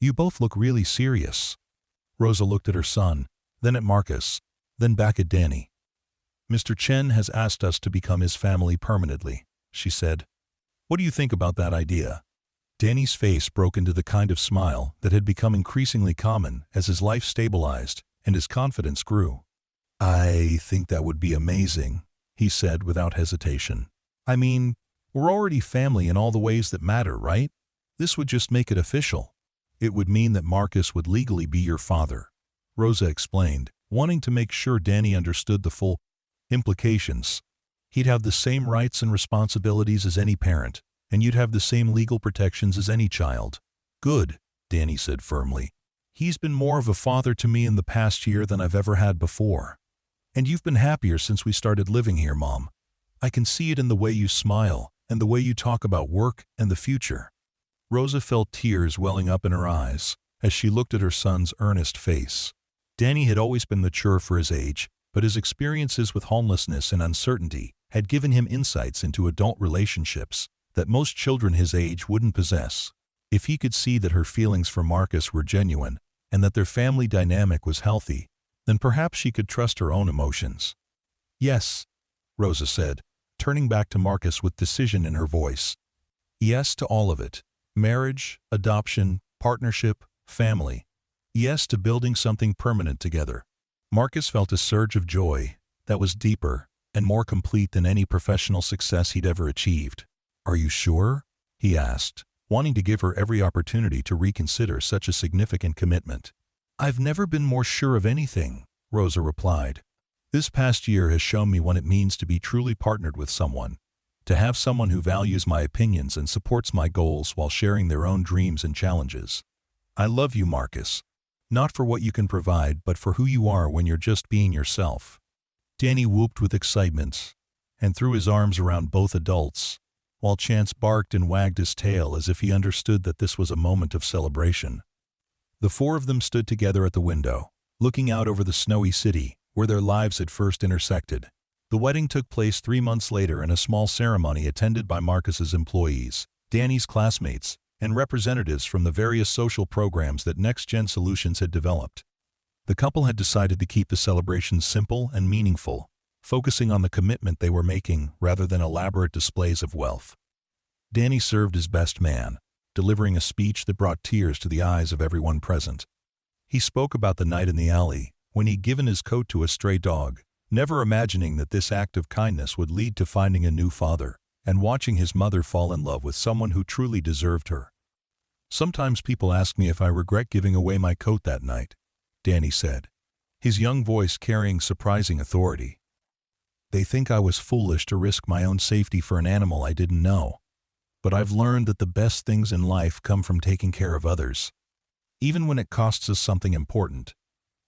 You both look really serious." Rosa looked at her son, then at Marcus, then back at Danny. "Mr. Chen has asked us to become his family permanently," she said. "What do you think about that idea?" Danny's face broke into the kind of smile that had become increasingly common as his life stabilized and his confidence grew. "I think that would be amazing," he said without hesitation. "I mean, we're already family in all the ways that matter, right? This would just make it official." "It would mean that Marcus would legally be your father," Rosa explained, wanting to make sure Danny understood the full implications. "He'd have the same rights and responsibilities as any parent, and you'd have the same legal protections as any child." "Good," Danny said firmly. "He's been more of a father to me in the past year than I've ever had before. And you've been happier since we started living here, Mom. I can see it in the way you smile and the way you talk about work and the future." Rosa felt tears welling up in her eyes as she looked at her son's earnest face. Danny had always been mature for his age, but his experiences with homelessness and uncertainty had given him insights into adult relationships that most children his age wouldn't possess. If he could see that her feelings for Marcus were genuine and that their family dynamic was healthy, then perhaps she could trust her own emotions. "Yes," Rosa said, turning back to Marcus with decision in her voice. "Yes to all of it. Marriage, adoption, partnership, family. Yes to building something permanent together." Marcus felt a surge of joy that was deeper and more complete than any professional success he'd ever achieved. "Are you sure?" he asked, wanting to give her every opportunity to reconsider such a significant commitment. "I've never been more sure of anything," Rosa replied. "This past year has shown me what it means to be truly partnered with someone, To have someone who values my opinions and supports my goals while sharing their own dreams and challenges. I love you, Marcus. Not for what you can provide, but for who you are when you're just being yourself." Danny whooped with excitement and threw his arms around both adults, while Chance barked and wagged his tail as if he understood that this was a moment of celebration. The four of them stood together at the window, looking out over the snowy city where their lives had first intersected. The wedding took place 3 months later in a small ceremony attended by Marcus's employees, Danny's classmates, and representatives from the various social programs that Next Gen Solutions had developed. The couple had decided to keep the celebration simple and meaningful, focusing on the commitment they were making rather than elaborate displays of wealth. Danny served as best man, delivering a speech that brought tears to the eyes of everyone present. He spoke about the night in the alley when he'd given his coat to a stray dog, never imagining that this act of kindness would lead to finding a new father and watching his mother fall in love with someone who truly deserved her. "Sometimes people ask me if I regret giving away my coat that night," Danny said, his young voice carrying surprising authority. "They think I was foolish to risk my own safety for an animal I didn't know. But I've learned that the best things in life come from taking care of others, even when it costs us something important.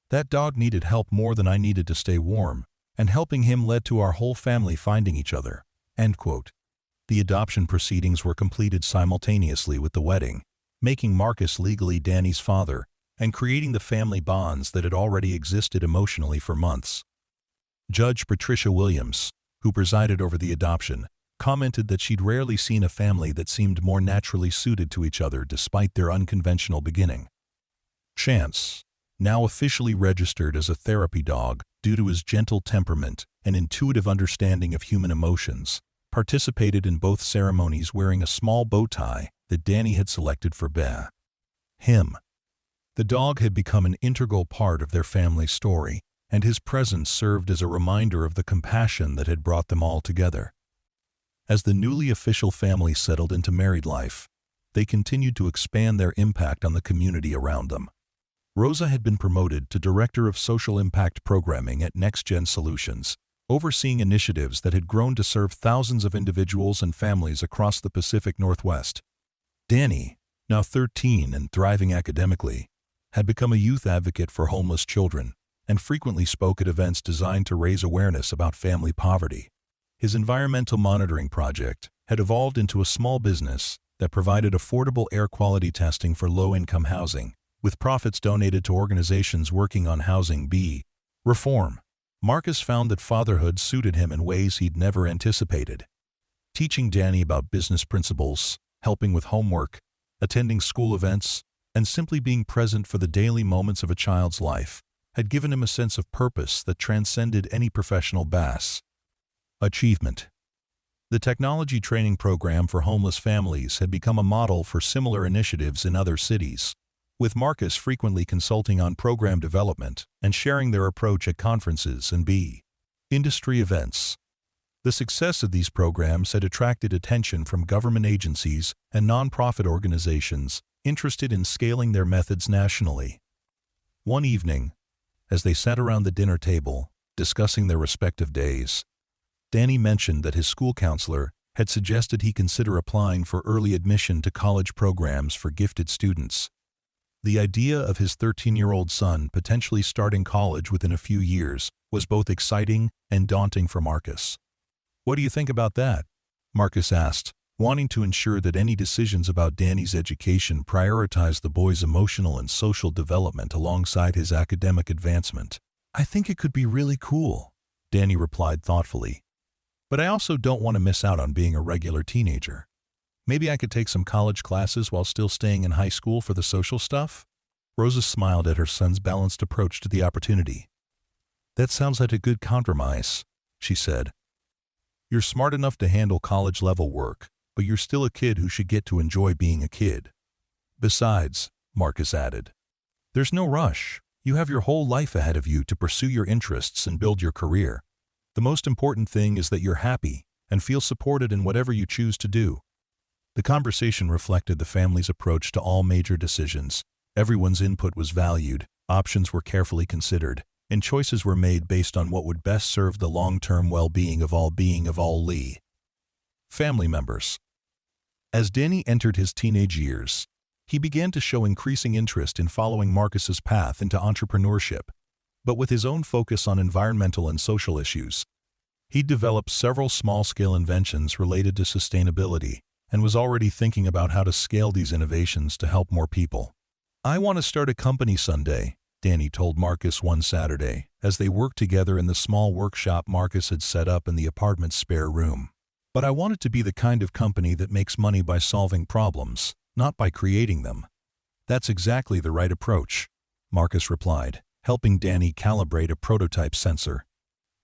That dog needed help more than I needed to stay warm, and helping him led to our whole family finding each other." End quote. The adoption proceedings were completed simultaneously with the wedding, making Marcus legally Danny's father and creating the family bonds that had already existed emotionally for months. Judge Patricia Williams, who presided over the adoption, commented that she'd rarely seen a family that seemed more naturally suited to each other despite their unconventional beginning. Chance, now officially registered as a therapy dog due to his gentle temperament and intuitive understanding of human emotions, participated in both ceremonies wearing a small bow tie that Danny had selected for him. The dog had become an integral part of their family story, and his presence served as a reminder of the compassion that had brought them all together. As the newly official family settled into married life, they continued to expand their impact on the community around them. Rosa had been promoted to Director of Social Impact Programming at Next Gen Solutions, overseeing initiatives that had grown to serve thousands of individuals and families across the Pacific Northwest. Danny, now 13 and thriving academically, had become a youth advocate for homeless children and frequently spoke at events designed to raise awareness about family poverty. His environmental monitoring project had evolved into a small business that provided affordable air quality testing for low-income housing, with profits donated to organizations working on housing reform. Marcus found that fatherhood suited him in ways he'd never anticipated. Teaching Danny about business principles, helping with homework, attending school events, and simply being present for the daily moments of a child's life had given him a sense of purpose that transcended any professional achievement. The technology training program for homeless families had become a model for similar initiatives in other cities, with Marcus frequently consulting on program development and sharing their approach at conferences and industry events. The success of these programs had attracted attention from government agencies and nonprofit organizations interested in scaling their methods nationally. One evening, as they sat around the dinner table, discussing their respective days, Danny mentioned that his school counselor had suggested he consider applying for early admission to college programs for gifted students. The idea of his 13-year-old son potentially starting college within a few years was both exciting and daunting for Marcus. "What do you think about that?" Marcus asked, wanting to ensure that any decisions about Danny's education prioritized the boy's emotional and social development alongside his academic advancement. "I think it could be really cool," Danny replied thoughtfully. "But I also don't want to miss out on being a regular teenager. Maybe I could take some college classes while still staying in high school for the social stuff?" Rosa smiled at her son's balanced approach to the opportunity. "That sounds like a good compromise," she said. "You're smart enough to handle college-level work, but you're still a kid who should get to enjoy being a kid. Besides," Marcus added, "there's no rush. You have your whole life ahead of you to pursue your interests and build your career. The most important thing is that you're happy and feel supported in whatever you choose to do." The conversation reflected the family's approach to all major decisions. Everyone's input was valued, options were carefully considered, and choices were made based on what would best serve the long-term well-being of all. family members. As Danny entered his teenage years, he began to show increasing interest in following Marcus's path into entrepreneurship, but with his own focus on environmental and social issues. He developed several small-scale inventions related to sustainability and was already thinking about how to scale these innovations to help more people. "I want to start a company someday," Danny told Marcus one Saturday, as they worked together in the small workshop Marcus had set up in the apartment's spare room. "But I want it to be the kind of company that makes money by solving problems, not by creating them." "That's exactly the right approach," Marcus replied, helping Danny calibrate a prototype sensor.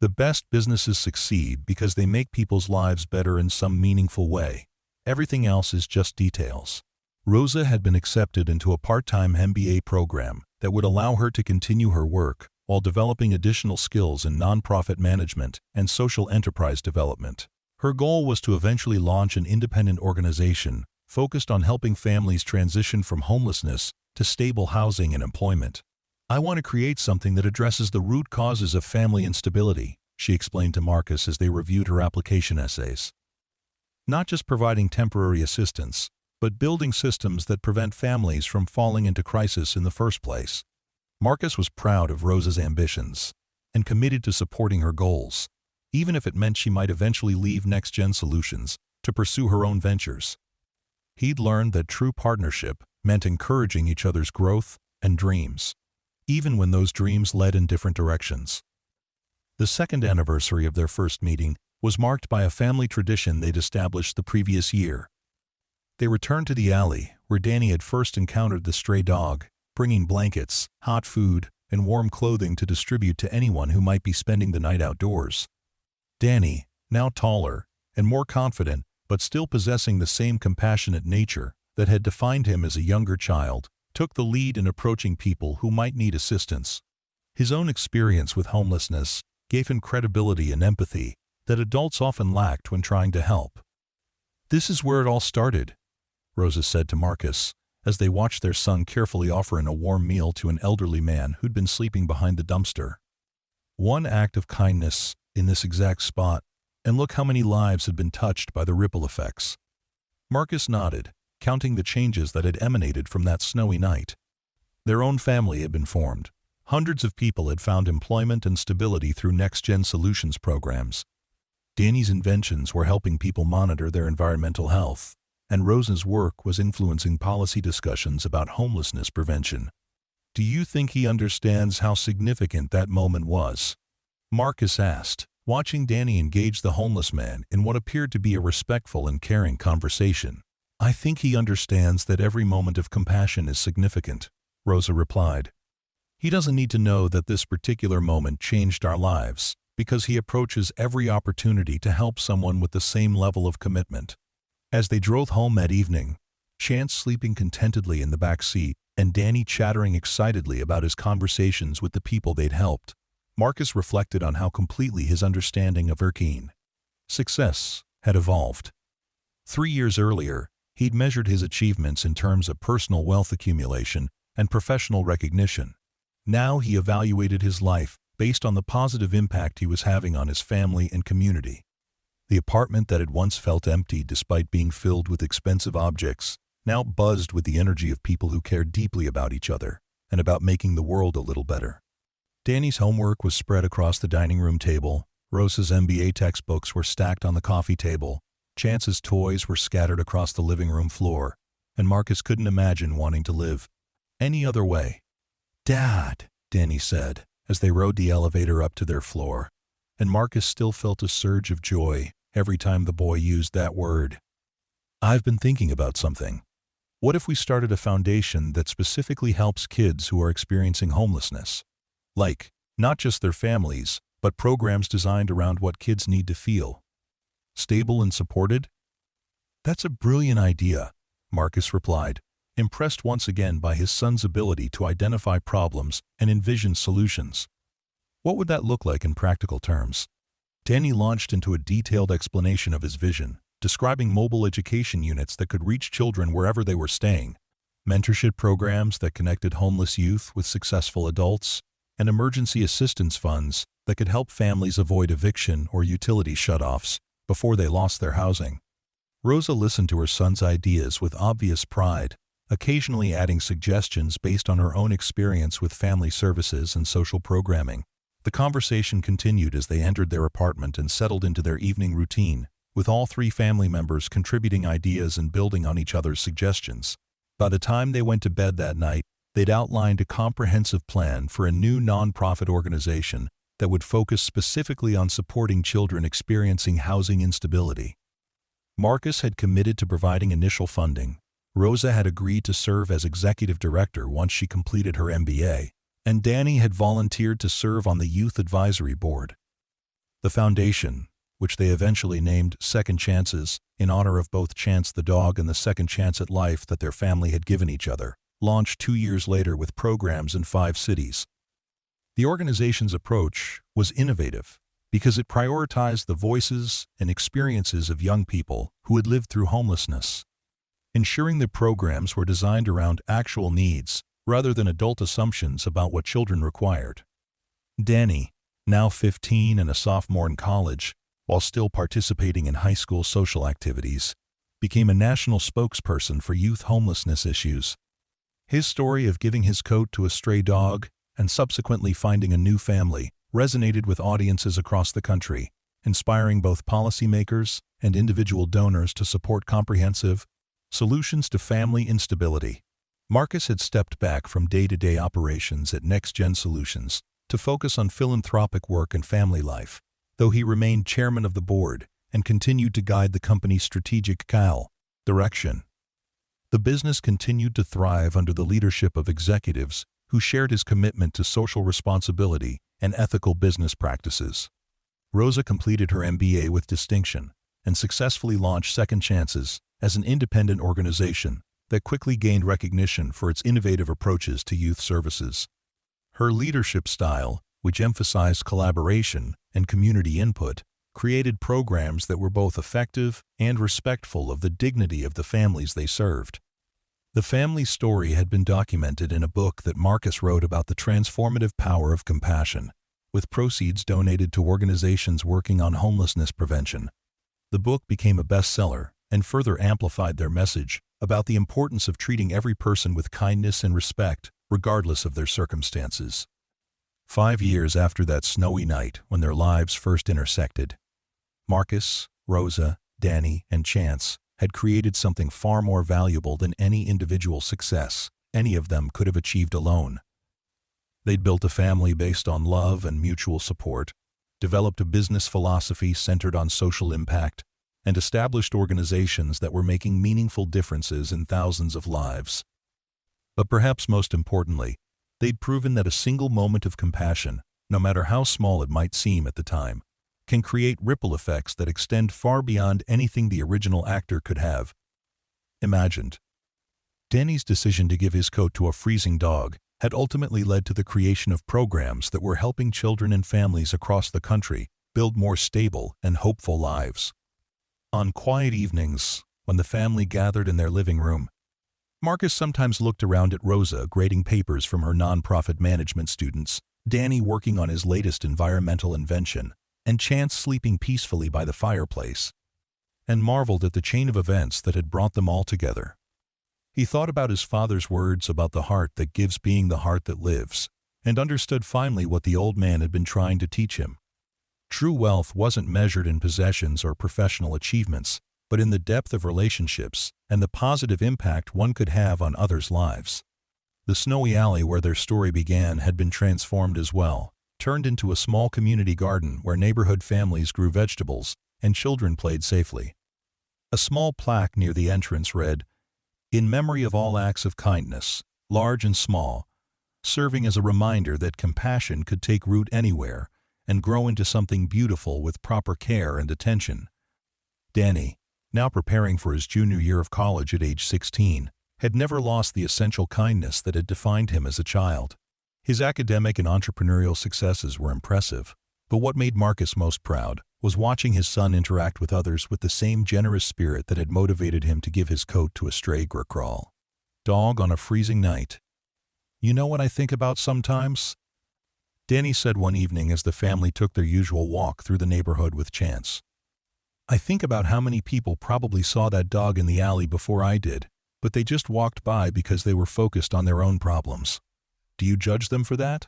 "The best businesses succeed because they make people's lives better in some meaningful way. Everything else is just details." Rosa had been accepted into a part-time MBA program that would allow her to continue her work while developing additional skills in nonprofit management and social enterprise development. Her goal was to eventually launch an independent organization focused on helping families transition from homelessness to stable housing and employment. "I want to create something that addresses the root causes of family instability," she explained to Marcus as they reviewed her application essays. "Not just providing temporary assistance, but building systems that prevent families from falling into crisis in the first place." Marcus was proud of Rosa's ambitions and committed to supporting her goals, even if it meant she might eventually leave Next Gen Solutions to pursue her own ventures. He'd learned that true partnership meant encouraging each other's growth and dreams, even when those dreams led in different directions. The second anniversary of their first meeting was marked by a family tradition they'd established the previous year. They returned to the alley where Danny had first encountered the stray dog, bringing blankets, hot food, and warm clothing to distribute to anyone who might be spending the night outdoors. Danny, now taller and more confident but still possessing the same compassionate nature that had defined him as a younger child, took the lead in approaching people who might need assistance. His own experience with homelessness gave him credibility and empathy that adults often lacked when trying to help. "This is where it all started," Rosa said to Marcus, as they watched their son carefully offering a warm meal to an elderly man who'd been sleeping behind the dumpster. "One act of kindness in this exact spot, and look how many lives had been touched by the ripple effects." Marcus nodded, counting the changes that had emanated from that snowy night. Their own family had been formed. Hundreds of people had found employment and stability through Next Gen Solutions programs. Danny's inventions were helping people monitor their environmental health, and Rosa's work was influencing policy discussions about homelessness prevention. "Do you think he understands how significant that moment was?" Marcus asked, watching Danny engage the homeless man in what appeared to be a respectful and caring conversation. "I think he understands that every moment of compassion is significant," Rosa replied. "He doesn't need to know that this particular moment changed our lives, because he approaches every opportunity to help someone with the same level of commitment." As they drove home that evening, Chance sleeping contentedly in the back seat and Danny chattering excitedly about his conversations with the people they'd helped, Marcus reflected on how completely his understanding of routine success had evolved. 3 years earlier, he'd measured his achievements in terms of personal wealth accumulation and professional recognition. Now he evaluated his life based on the positive impact he was having on his family and community. The apartment that had once felt empty despite being filled with expensive objects now buzzed with the energy of people who cared deeply about each other and about making the world a little better. Danny's homework was spread across the dining room table, Rosa's MBA textbooks were stacked on the coffee table, Chance's toys were scattered across the living room floor, and Marcus couldn't imagine wanting to live any other way. "Dad," Danny said, as they rode the elevator up to their floor, and Marcus still felt a surge of joy every time the boy used that word. "I've been thinking about something. What if we started a foundation that specifically helps kids who are experiencing homelessness? Like, not just their families, but programs designed around what kids need to feel stable and supported?" "That's a brilliant idea," Marcus replied, impressed once again by his son's ability to identify problems and envision solutions. "What would that look like in practical terms?" Danny launched into a detailed explanation of his vision, describing mobile education units that could reach children wherever they were staying, mentorship programs that connected homeless youth with successful adults, and emergency assistance funds that could help families avoid eviction or utility shutoffs before they lost their housing. Rosa listened to her son's ideas with obvious pride, occasionally adding suggestions based on her own experience with family services and social programming. The conversation continued as they entered their apartment and settled into their evening routine, with all three family members contributing ideas and building on each other's suggestions. By the time they went to bed that night, they'd outlined a comprehensive plan for a new nonprofit organization that would focus specifically on supporting children experiencing housing instability. Marcus had committed to providing initial funding. Rosa had agreed to serve as executive director once she completed her MBA, and Danny had volunteered to serve on the youth advisory board. The foundation, which they eventually named Second Chances, in honor of both Chance the dog and the second chance at life that their family had given each other, launched 2 years later with programs in 5 cities. The organization's approach was innovative because it prioritized the voices and experiences of young people who had lived through homelessness, ensuring the programs were designed around actual needs rather than adult assumptions about what children required. Danny, now 15 and a sophomore in college, while still participating in high school social activities, became a national spokesperson for youth homelessness issues. His story of giving his coat to a stray dog and subsequently finding a new family resonated with audiences across the country, inspiring both policymakers and individual donors to support comprehensive solutions to family instability. Marcus had stepped back from day-to-day operations at Next Gen Solutions to focus on philanthropic work and family life, though he remained chairman of the board and continued to guide the company's strategic direction. The business continued to thrive under the leadership of executives who shared his commitment to social responsibility and ethical business practices. Rosa completed her MBA with distinction and successfully launched Second Chances as an independent organization that quickly gained recognition for its innovative approaches to youth services. Her leadership style, which emphasized collaboration and community input, created programs that were both effective and respectful of the dignity of the families they served. The family story had been documented in a book that Marcus wrote about the transformative power of compassion, with proceeds donated to organizations working on homelessness prevention. The book became a bestseller and further amplified their message about the importance of treating every person with kindness and respect, regardless of their circumstances. 5 years after that snowy night when their lives first intersected, Marcus, Rosa, Danny, and Chance had created something far more valuable than any individual success any of them could have achieved alone. They'd built a family based on love and mutual support, developed a business philosophy centered on social impact, and established organizations that were making meaningful differences in thousands of lives. But perhaps most importantly, they'd proven that a single moment of compassion, no matter how small it might seem at the time, can create ripple effects that extend far beyond anything the original actor could have imagined. Danny's decision to give his coat to a freezing dog had ultimately led to the creation of programs that were helping children and families across the country build more stable and hopeful lives. On quiet evenings, when the family gathered in their living room, Marcus sometimes looked around at Rosa grading papers from her nonprofit management students, Danny working on his latest environmental invention, and Chance sleeping peacefully by the fireplace, and marveled at the chain of events that had brought them all together. He thought about his father's words about the heart that gives being the heart that lives, and understood finally what the old man had been trying to teach him. True wealth wasn't measured in possessions or professional achievements, but in the depth of relationships and the positive impact one could have on others' lives. The snowy alley where their story began had been transformed as well, turned into a small community garden where neighborhood families grew vegetables and children played safely. A small plaque near the entrance read, "In memory of all acts of kindness, large and small," serving as a reminder that compassion could take root anywhere and grow into something beautiful with proper care and attention. Danny, now preparing for his junior year of college at age 16, had never lost the essential kindness that had defined him as a child. His academic and entrepreneurial successes were impressive, but what made Marcus most proud was watching his son interact with others with the same generous spirit that had motivated him to give his coat to a stray dog on a freezing night. "You know what I think about sometimes?" Danny said one evening as the family took their usual walk through the neighborhood with Chance. I think about how many people probably saw that dog in the alley before I did, but they just walked by because they were focused on their own problems. Do you judge them for that?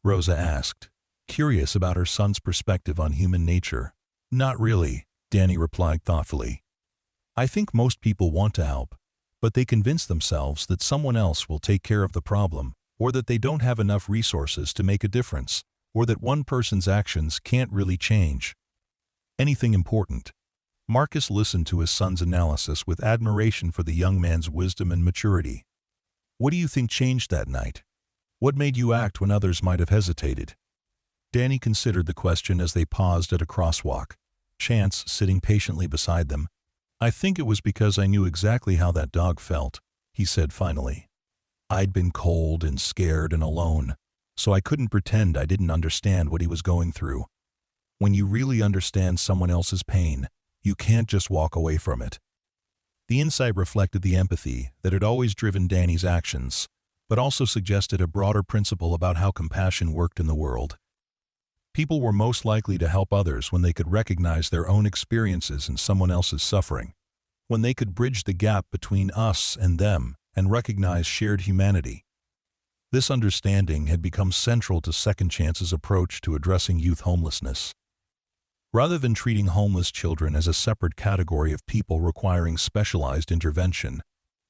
Rosa asked, curious about her son's perspective on human nature. Not really, Danny replied thoughtfully. I think most people want to help, but they convince themselves that someone else will take care of the problem, or that they don't have enough resources to make a difference, or that one person's actions can't really change anything important. Marcus listened to his son's analysis with admiration for the young man's wisdom and maturity. What do you think changed that night? What made you act when others might have hesitated? Danny considered the question as they paused at a crosswalk, Chance sitting patiently beside them. I think it was because I knew exactly how that dog felt, he said finally. I'd been cold and scared and alone, so I couldn't pretend I didn't understand what he was going through. When you really understand someone else's pain, you can't just walk away from it. The insight reflected the empathy that had always driven Danny's actions, but also suggested a broader principle about how compassion worked in the world. People were most likely to help others when they could recognize their own experiences in someone else's suffering, when they could bridge the gap between us and them and recognize shared humanity. This understanding had become central to Second Chance's approach to addressing youth homelessness. Rather than treating homeless children as a separate category of people requiring specialized intervention,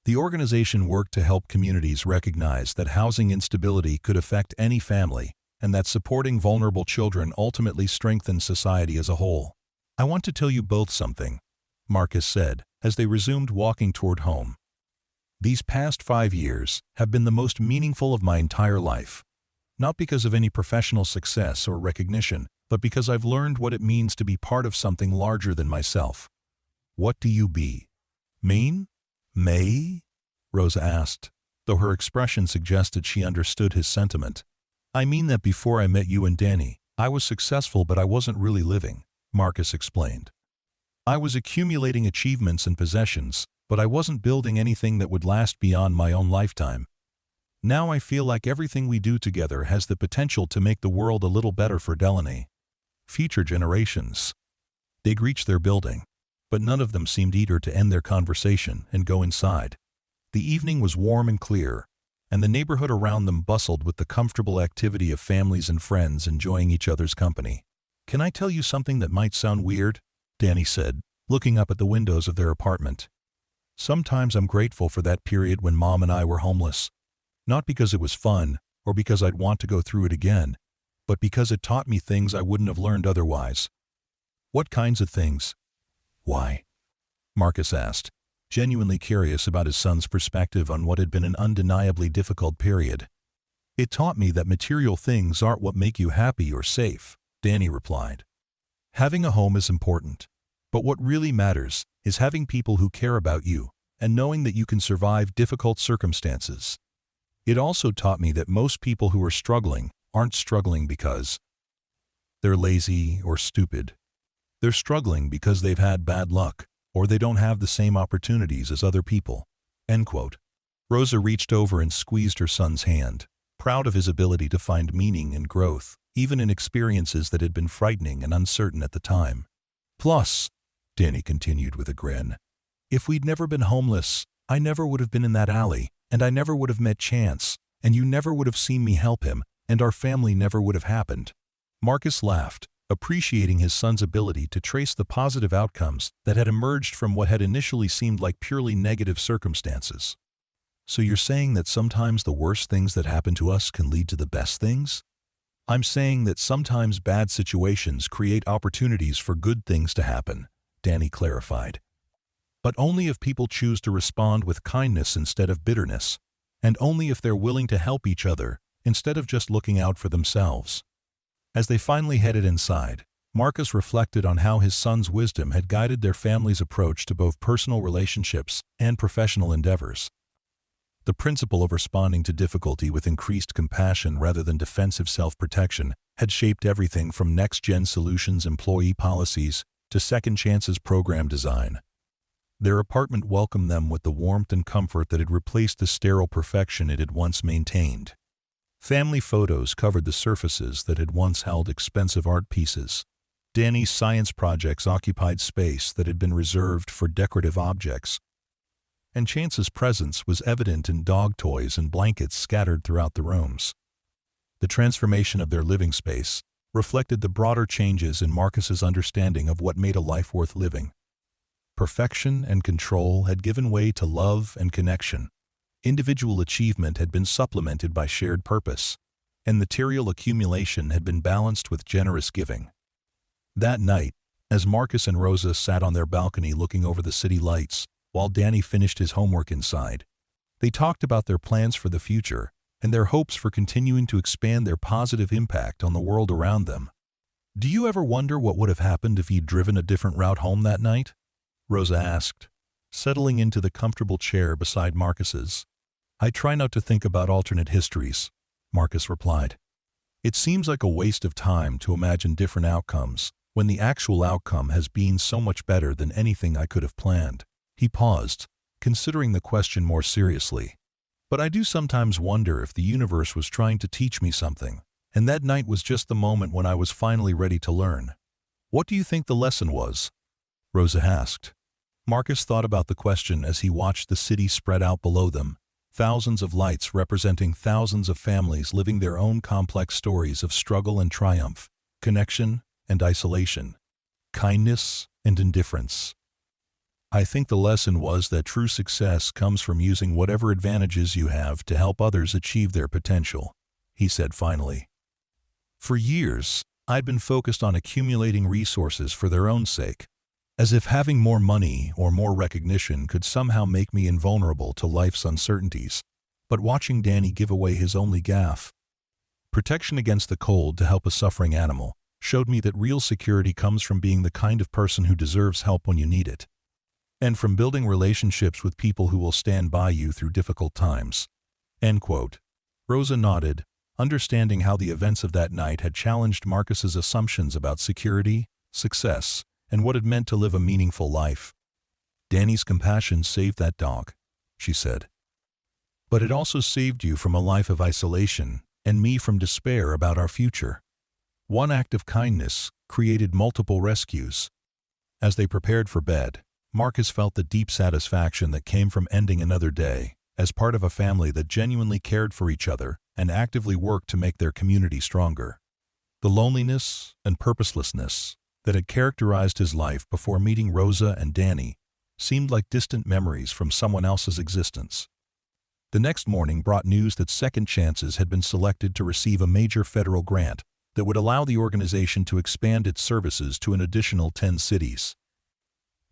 the organization worked to help communities recognize that housing instability could affect any family and that supporting vulnerable children ultimately strengthens society as a whole. I want to tell you both something, Marcus said, as they resumed walking toward home. These past 5 years have been the most meaningful of my entire life, not because of any professional success or recognition, but because I've learned what it means to be part of something larger than myself. What do you be? Mean? May? Rosa asked, though her expression suggested she understood his sentiment. I mean that before I met you and Danny, I was successful but I wasn't really living, Marcus explained. I was accumulating achievements and possessions, but I wasn't building anything that would last beyond my own lifetime. Now I feel like everything we do together has the potential to make the world a little better for Delaney. Future generations. They'd reached their building, but none of them seemed eager to end their conversation and go inside. The evening was warm and clear, and the neighborhood around them bustled with the comfortable activity of families and friends enjoying each other's company. Can I tell you something that might sound weird? Danny said, looking up at the windows of their apartment. Sometimes I'm grateful for that period when Mom and I were homeless. Not because it was fun, or because I'd want to go through it again, but because it taught me things I wouldn't have learned otherwise. What kinds of things? Why? Marcus asked, genuinely curious about his son's perspective on what had been an undeniably difficult period. It taught me that material things aren't what make you happy or safe, Danny replied. Having a home is important, but what really matters is having people who care about you and knowing that you can survive difficult circumstances. It also taught me that most people who are struggling aren't struggling because they're lazy or stupid. They're struggling because they've had bad luck, or they don't have the same opportunities as other people. End quote. Rosa reached over and squeezed her son's hand, proud of his ability to find meaning and growth, even in experiences that had been frightening and uncertain at the time. Plus, Danny continued with a grin, if we'd never been homeless, I never would have been in that alley, and I never would have met Chance, and you never would have seen me help him, and our family never would have happened. Marcus laughed, appreciating his son's ability to trace the positive outcomes that had emerged from what had initially seemed like purely negative circumstances. So you're saying that sometimes the worst things that happen to us can lead to the best things? I'm saying that sometimes bad situations create opportunities for good things to happen, Danny clarified. But only if people choose to respond with kindness instead of bitterness, and only if they're willing to help each other instead of just looking out for themselves. As they finally headed inside, Marcus reflected on how his son's wisdom had guided their family's approach to both personal relationships and professional endeavors. The principle of responding to difficulty with increased compassion rather than defensive self-protection had shaped everything from Next-Gen Solutions' employee policies to Second Chance's program design. Their apartment welcomed them with the warmth and comfort that had replaced the sterile perfection it had once maintained. Family photos covered the surfaces that had once held expensive art pieces, Danny's science projects occupied space that had been reserved for decorative objects, and Chance's presence was evident in dog toys and blankets scattered throughout the rooms. The transformation of their living space reflected the broader changes in Marcus's understanding of what made a life worth living. Perfection and control had given way to love and connection. Individual achievement had been supplemented by shared purpose, and material accumulation had been balanced with generous giving. That night, as Marcus and Rosa sat on their balcony looking over the city lights, while Danny finished his homework inside, they talked about their plans for the future and their hopes for continuing to expand their positive impact on the world around them. "Do you ever wonder what would have happened if you'd driven a different route home that night?" Rosa asked, settling into the comfortable chair beside Marcus's. "I try not to think about alternate histories," Marcus replied. "It seems like a waste of time to imagine different outcomes when the actual outcome has been so much better than anything I could have planned." He paused, considering the question more seriously. "But I do sometimes wonder if the universe was trying to teach me something, and that night was just the moment when I was finally ready to learn." "What do you think the lesson was?" Rosa asked. Marcus thought about the question as he watched the city spread out below them, thousands of lights representing thousands of families living their own complex stories of struggle and triumph, connection and isolation, kindness and indifference. "I think the lesson was that true success comes from using whatever advantages you have to help others achieve their potential," he said finally. "For years, I'd been focused on accumulating resources for their own sake, as if having more money or more recognition could somehow make me invulnerable to life's uncertainties. But watching Danny give away his only gaffe, protection against the cold to help a suffering animal, showed me that real security comes from being the kind of person who deserves help when you need it, and from building relationships with people who will stand by you through difficult times." End quote. Rosa nodded, understanding how the events of that night had challenged Marcus's assumptions about security, success, and what it meant to live a meaningful life. "Danny's compassion saved that dog," she said. "But it also saved you from a life of isolation, and me from despair about our future. One act of kindness created multiple rescues." As they prepared for bed, Marcus felt the deep satisfaction that came from ending another day as part of a family that genuinely cared for each other and actively worked to make their community stronger. The loneliness and purposelessness that had characterized his life before meeting Rosa and Danny seemed like distant memories from someone else's existence. The next morning brought news that Second Chances had been selected to receive a major federal grant that would allow the organization to expand its services to an additional 10 cities.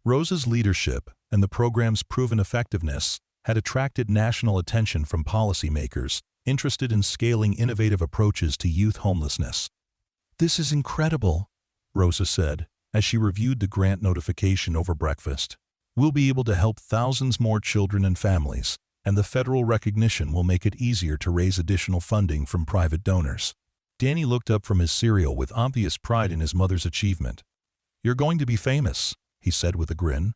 Rosa's leadership and the program's proven effectiveness had attracted national attention from policymakers interested in scaling innovative approaches to youth homelessness. "This is incredible," Rosa said as she reviewed the grant notification over breakfast. "We'll be able to help thousands more children and families, and the federal recognition will make it easier to raise additional funding from private donors." Danny looked up from his cereal with obvious pride in his mother's achievement. "You're going to be famous," he said with a grin.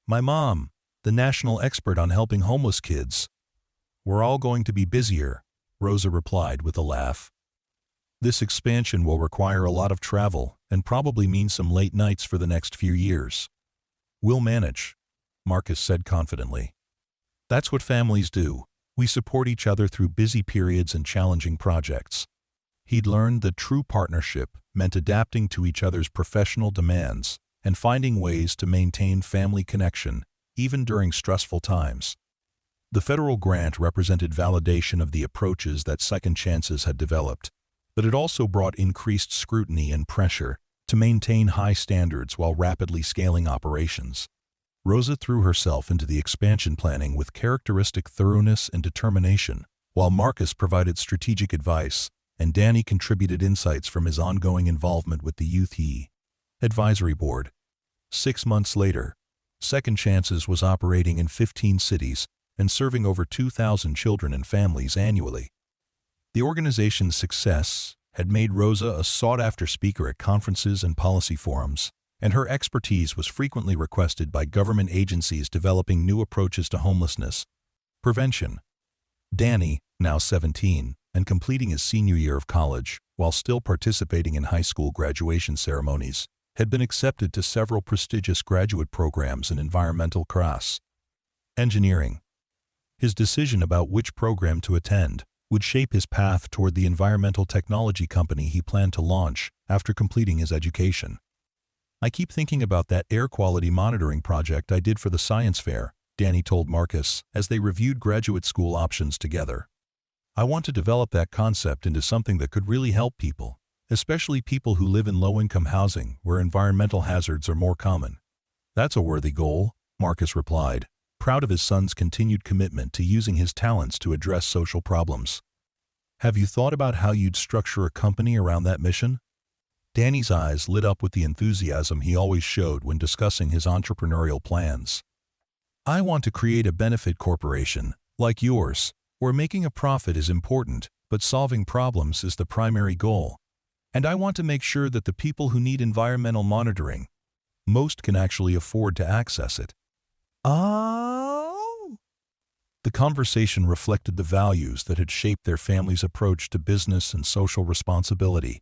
"My mom, the national expert on helping homeless kids." "We're all going to be busier," Rosa replied with a laugh. "This expansion will require a lot of travel and probably mean some late nights for the next few years." "We'll manage," Marcus said confidently. "That's what families do. We support each other through busy periods and challenging projects." He'd learned that true partnership meant adapting to each other's professional demands and finding ways to maintain family connection, even during stressful times. The federal grant represented validation of the approaches that Second Chances had developed, but it also brought increased scrutiny and pressure to maintain high standards while rapidly scaling operations. Rosa threw herself into the expansion planning with characteristic thoroughness and determination, while Marcus provided strategic advice and Danny contributed insights from his ongoing involvement with the Youth Advisory Board. 6 months later, Second Chances was operating in 15 cities and serving over 2,000 children and families annually. The organization's success had made Rosa a sought-after speaker at conferences and policy forums, and her expertise was frequently requested by government agencies developing new approaches to homelessness prevention. Danny, now 17, and completing his senior year of college, while still participating in high school graduation ceremonies, had been accepted to several prestigious graduate programs in environmental crafts. Engineering. His decision about which program to attend would shape his path toward the environmental technology company he planned to launch after completing his education. "I keep thinking about that air quality monitoring project I did for the science fair," Danny told Marcus as they reviewed graduate school options together. "I want to develop that concept into something that could really help people, especially people who live in low-income housing where environmental hazards are more common." "That's a worthy goal," Marcus replied, proud of his son's continued commitment to using his talents to address social problems. "Have you thought about how you'd structure a company around that mission?" Danny's eyes lit up with the enthusiasm he always showed when discussing his entrepreneurial plans. "I want to create a benefit corporation, like yours, where making a profit is important, but solving problems is the primary goal. And I want to make sure that the people who need environmental monitoring most can actually afford to access it." Oh! The conversation reflected the values that had shaped their family's approach to business and social responsibility.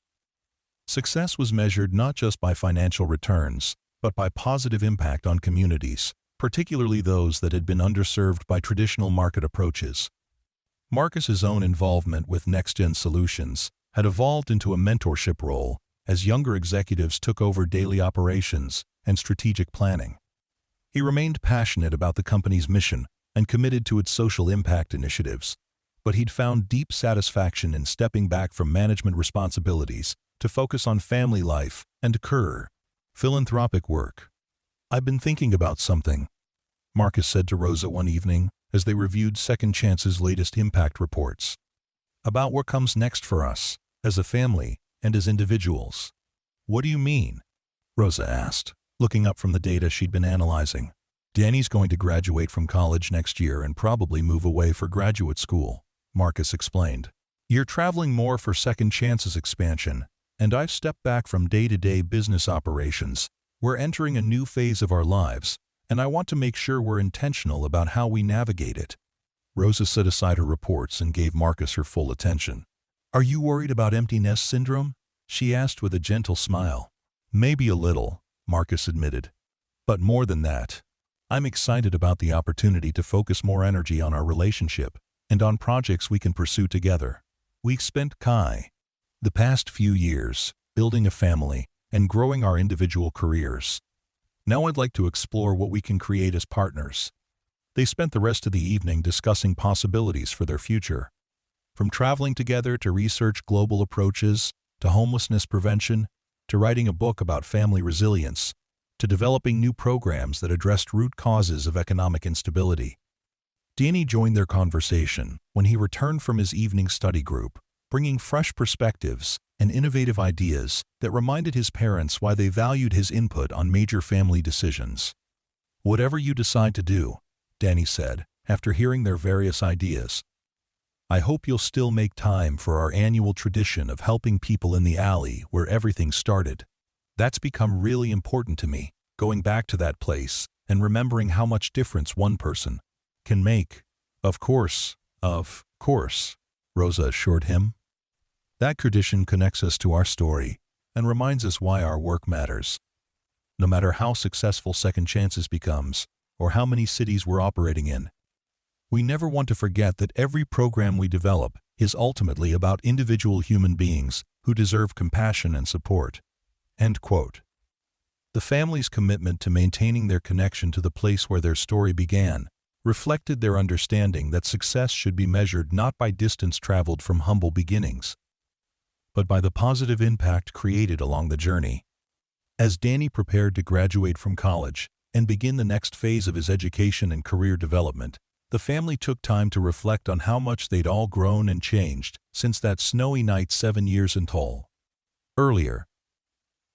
Success was measured not just by financial returns, but by positive impact on communities, particularly those that had been underserved by traditional market approaches. Marcus's own involvement with Next-Gen Solutions had evolved into a mentorship role as younger executives took over daily operations and strategic planning. He remained passionate about the company's mission and committed to its social impact initiatives, but he'd found deep satisfaction in stepping back from management responsibilities to focus on family life and philanthropic work. "I've been thinking about something," Marcus said to Rosa one evening as they reviewed Second Chance's latest impact reports. "About what comes next for us, as a family and as individuals." "What do you mean?" Rosa asked, looking up from the data she'd been analyzing. "Danny's going to graduate from college next year and probably move away for graduate school," Marcus explained. "You're traveling more for Second Chance's expansion, and I've stepped back from day-to-day business operations. We're entering a new phase of our lives, and I want to make sure we're intentional about how we navigate it." Rosa set aside her reports and gave Marcus her full attention. "Are you worried about empty nest syndrome?" she asked with a gentle smile. "Maybe a little," Marcus admitted. "But more than that, I'm excited about the opportunity to focus more energy on our relationship and on projects we can pursue together. We've spent the past few years building a family and growing our individual careers. Now I'd like to explore what we can create as partners." They spent the rest of the evening discussing possibilities for their future. From traveling together to research global approaches, to homelessness prevention, to writing a book about family resilience, to developing new programs that addressed root causes of economic instability. Danny joined their conversation when he returned from his evening study group, bringing fresh perspectives and innovative ideas that reminded his parents why they valued his input on major family decisions. "Whatever you decide to do," Danny said, after hearing their various ideas, "I hope you'll still make time for our annual tradition of helping people in the alley where everything started. That's become really important to me, going back to that place and remembering how much difference one person can make." Of course," Rosa assured him. "That tradition connects us to our story and reminds us why our work matters. No matter how successful Second Chances becomes or how many cities we're operating in, we never want to forget that every program we develop is ultimately about individual human beings who deserve compassion and support." End quote. The family's commitment to maintaining their connection to the place where their story began reflected their understanding that success should be measured not by distance traveled from humble beginnings, but by the positive impact created along the journey. As Danny prepared to graduate from college and begin the next phase of his education and career development, the family took time to reflect on how much they'd all grown and changed since that snowy night 7 years earlier.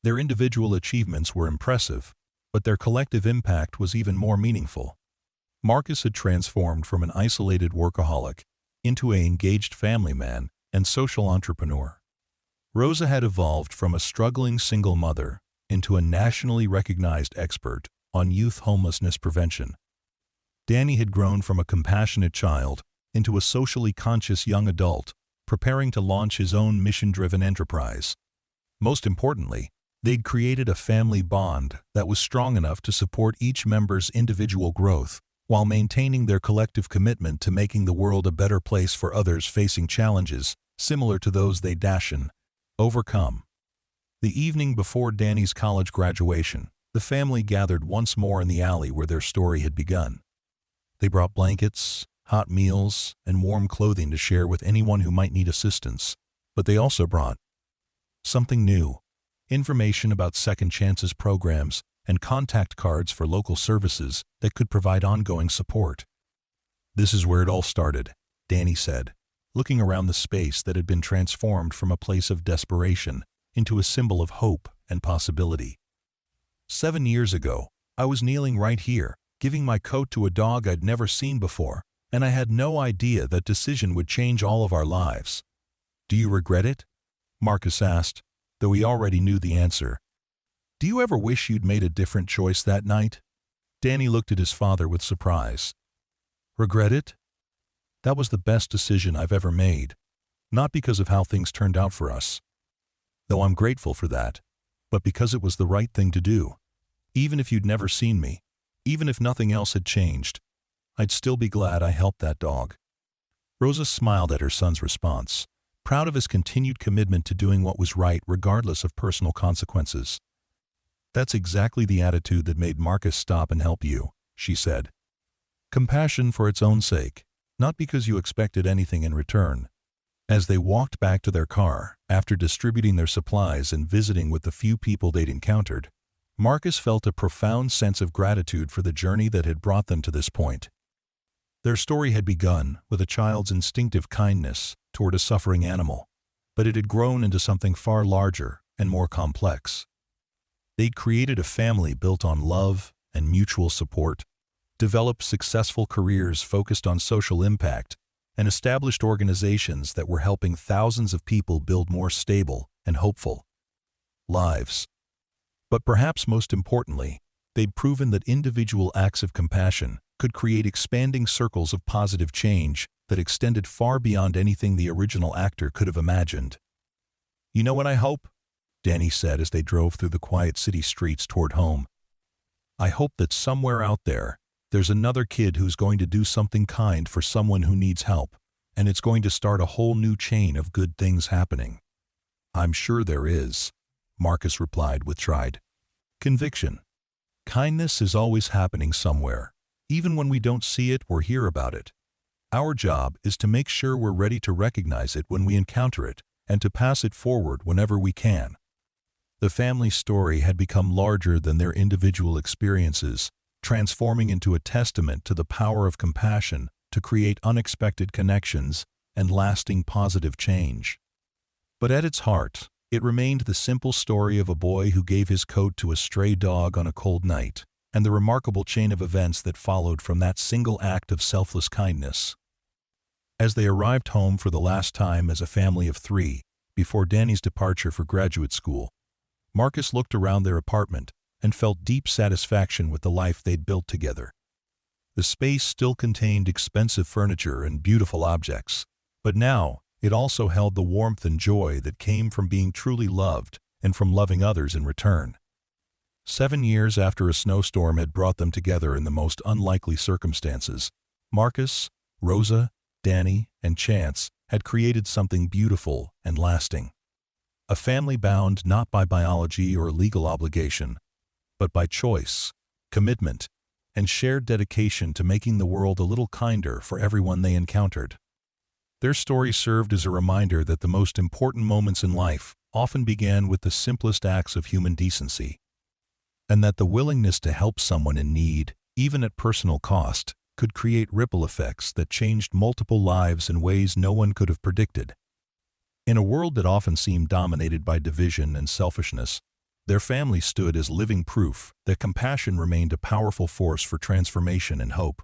Their individual achievements were impressive, but their collective impact was even more meaningful. Marcus had transformed from an isolated workaholic into an engaged family man and social entrepreneur. Rosa had evolved from a struggling single mother into a nationally recognized expert on youth homelessness prevention. Danny had grown from a compassionate child into a socially conscious young adult, preparing to launch his own mission-driven enterprise. Most importantly, they'd created a family bond that was strong enough to support each member's individual growth, while maintaining their collective commitment to making the world a better place for others facing challenges similar to those they overcome. The evening before Danny's college graduation, the family gathered once more in the alley where their story had begun. They brought blankets, hot meals, and warm clothing to share with anyone who might need assistance, but they also brought something new: information about Second Chances programs and contact cards for local services that could provide ongoing support. "This is where it all started," Danny said, looking around the space that had been transformed from a place of desperation into a symbol of hope and possibility. 7 years ago, I was kneeling right here, giving my coat to a dog I'd never seen before, and I had no idea that decision would change all of our lives." "Do you regret it?" Marcus asked, though he already knew the answer. "Do you ever wish you'd made a different choice that night?" Danny looked at his father with surprise. "Regret it? That was the best decision I've ever made. Not because of how things turned out for us, though I'm grateful for that, but because it was the right thing to do. Even if you'd never seen me, even if nothing else had changed, I'd still be glad I helped that dog." Rosa smiled at her son's response, proud of his continued commitment to doing what was right regardless of personal consequences. "That's exactly the attitude that made Marcus stop and help you," she said. "Compassion for its own sake, not because you expected anything in return." As they walked back to their car, after distributing their supplies and visiting with the few people they'd encountered, Marcus felt a profound sense of gratitude for the journey that had brought them to this point. Their story had begun with a child's instinctive kindness toward a suffering animal, but it had grown into something far larger and more complex. They'd created a family built on love and mutual support, developed successful careers focused on social impact, and established organizations that were helping thousands of people build more stable and hopeful lives. But perhaps most importantly, they'd proven that individual acts of compassion could create expanding circles of positive change that extended far beyond anything the original actor could have imagined. "You know what I hope?" Danny said as they drove through the quiet city streets toward home. "I hope that somewhere out there's another kid who's going to do something kind for someone who needs help, and it's going to start a whole new chain of good things happening." "I'm sure there is," Marcus replied with tried conviction. "Kindness is always happening somewhere, even when we don't see it or hear about it. Our job is to make sure we're ready to recognize it when we encounter it and to pass it forward whenever we can." The family story had become larger than their individual experiences, transforming into a testament to the power of compassion to create unexpected connections and lasting positive change. But at its heart, it remained the simple story of a boy who gave his coat to a stray dog on a cold night, and the remarkable chain of events that followed from that single act of selfless kindness. As they arrived home for the last time as a family of 3, before Danny's departure for graduate school, Marcus looked around their apartment and felt deep satisfaction with the life they'd built together. The space still contained expensive furniture and beautiful objects, but now it also held the warmth and joy that came from being truly loved and from loving others in return. 7 years after a snowstorm had brought them together in the most unlikely circumstances, Marcus, Rosa, Danny, and Chance had created something beautiful and lasting. A family bound not by biology or legal obligation, but by choice, commitment, and shared dedication to making the world a little kinder for everyone they encountered. Their story served as a reminder that the most important moments in life often began with the simplest acts of human decency, and that the willingness to help someone in need, even at personal cost, could create ripple effects that changed multiple lives in ways no one could have predicted. In a world that often seemed dominated by division and selfishness, their family stood as living proof that compassion remained a powerful force for transformation and hope.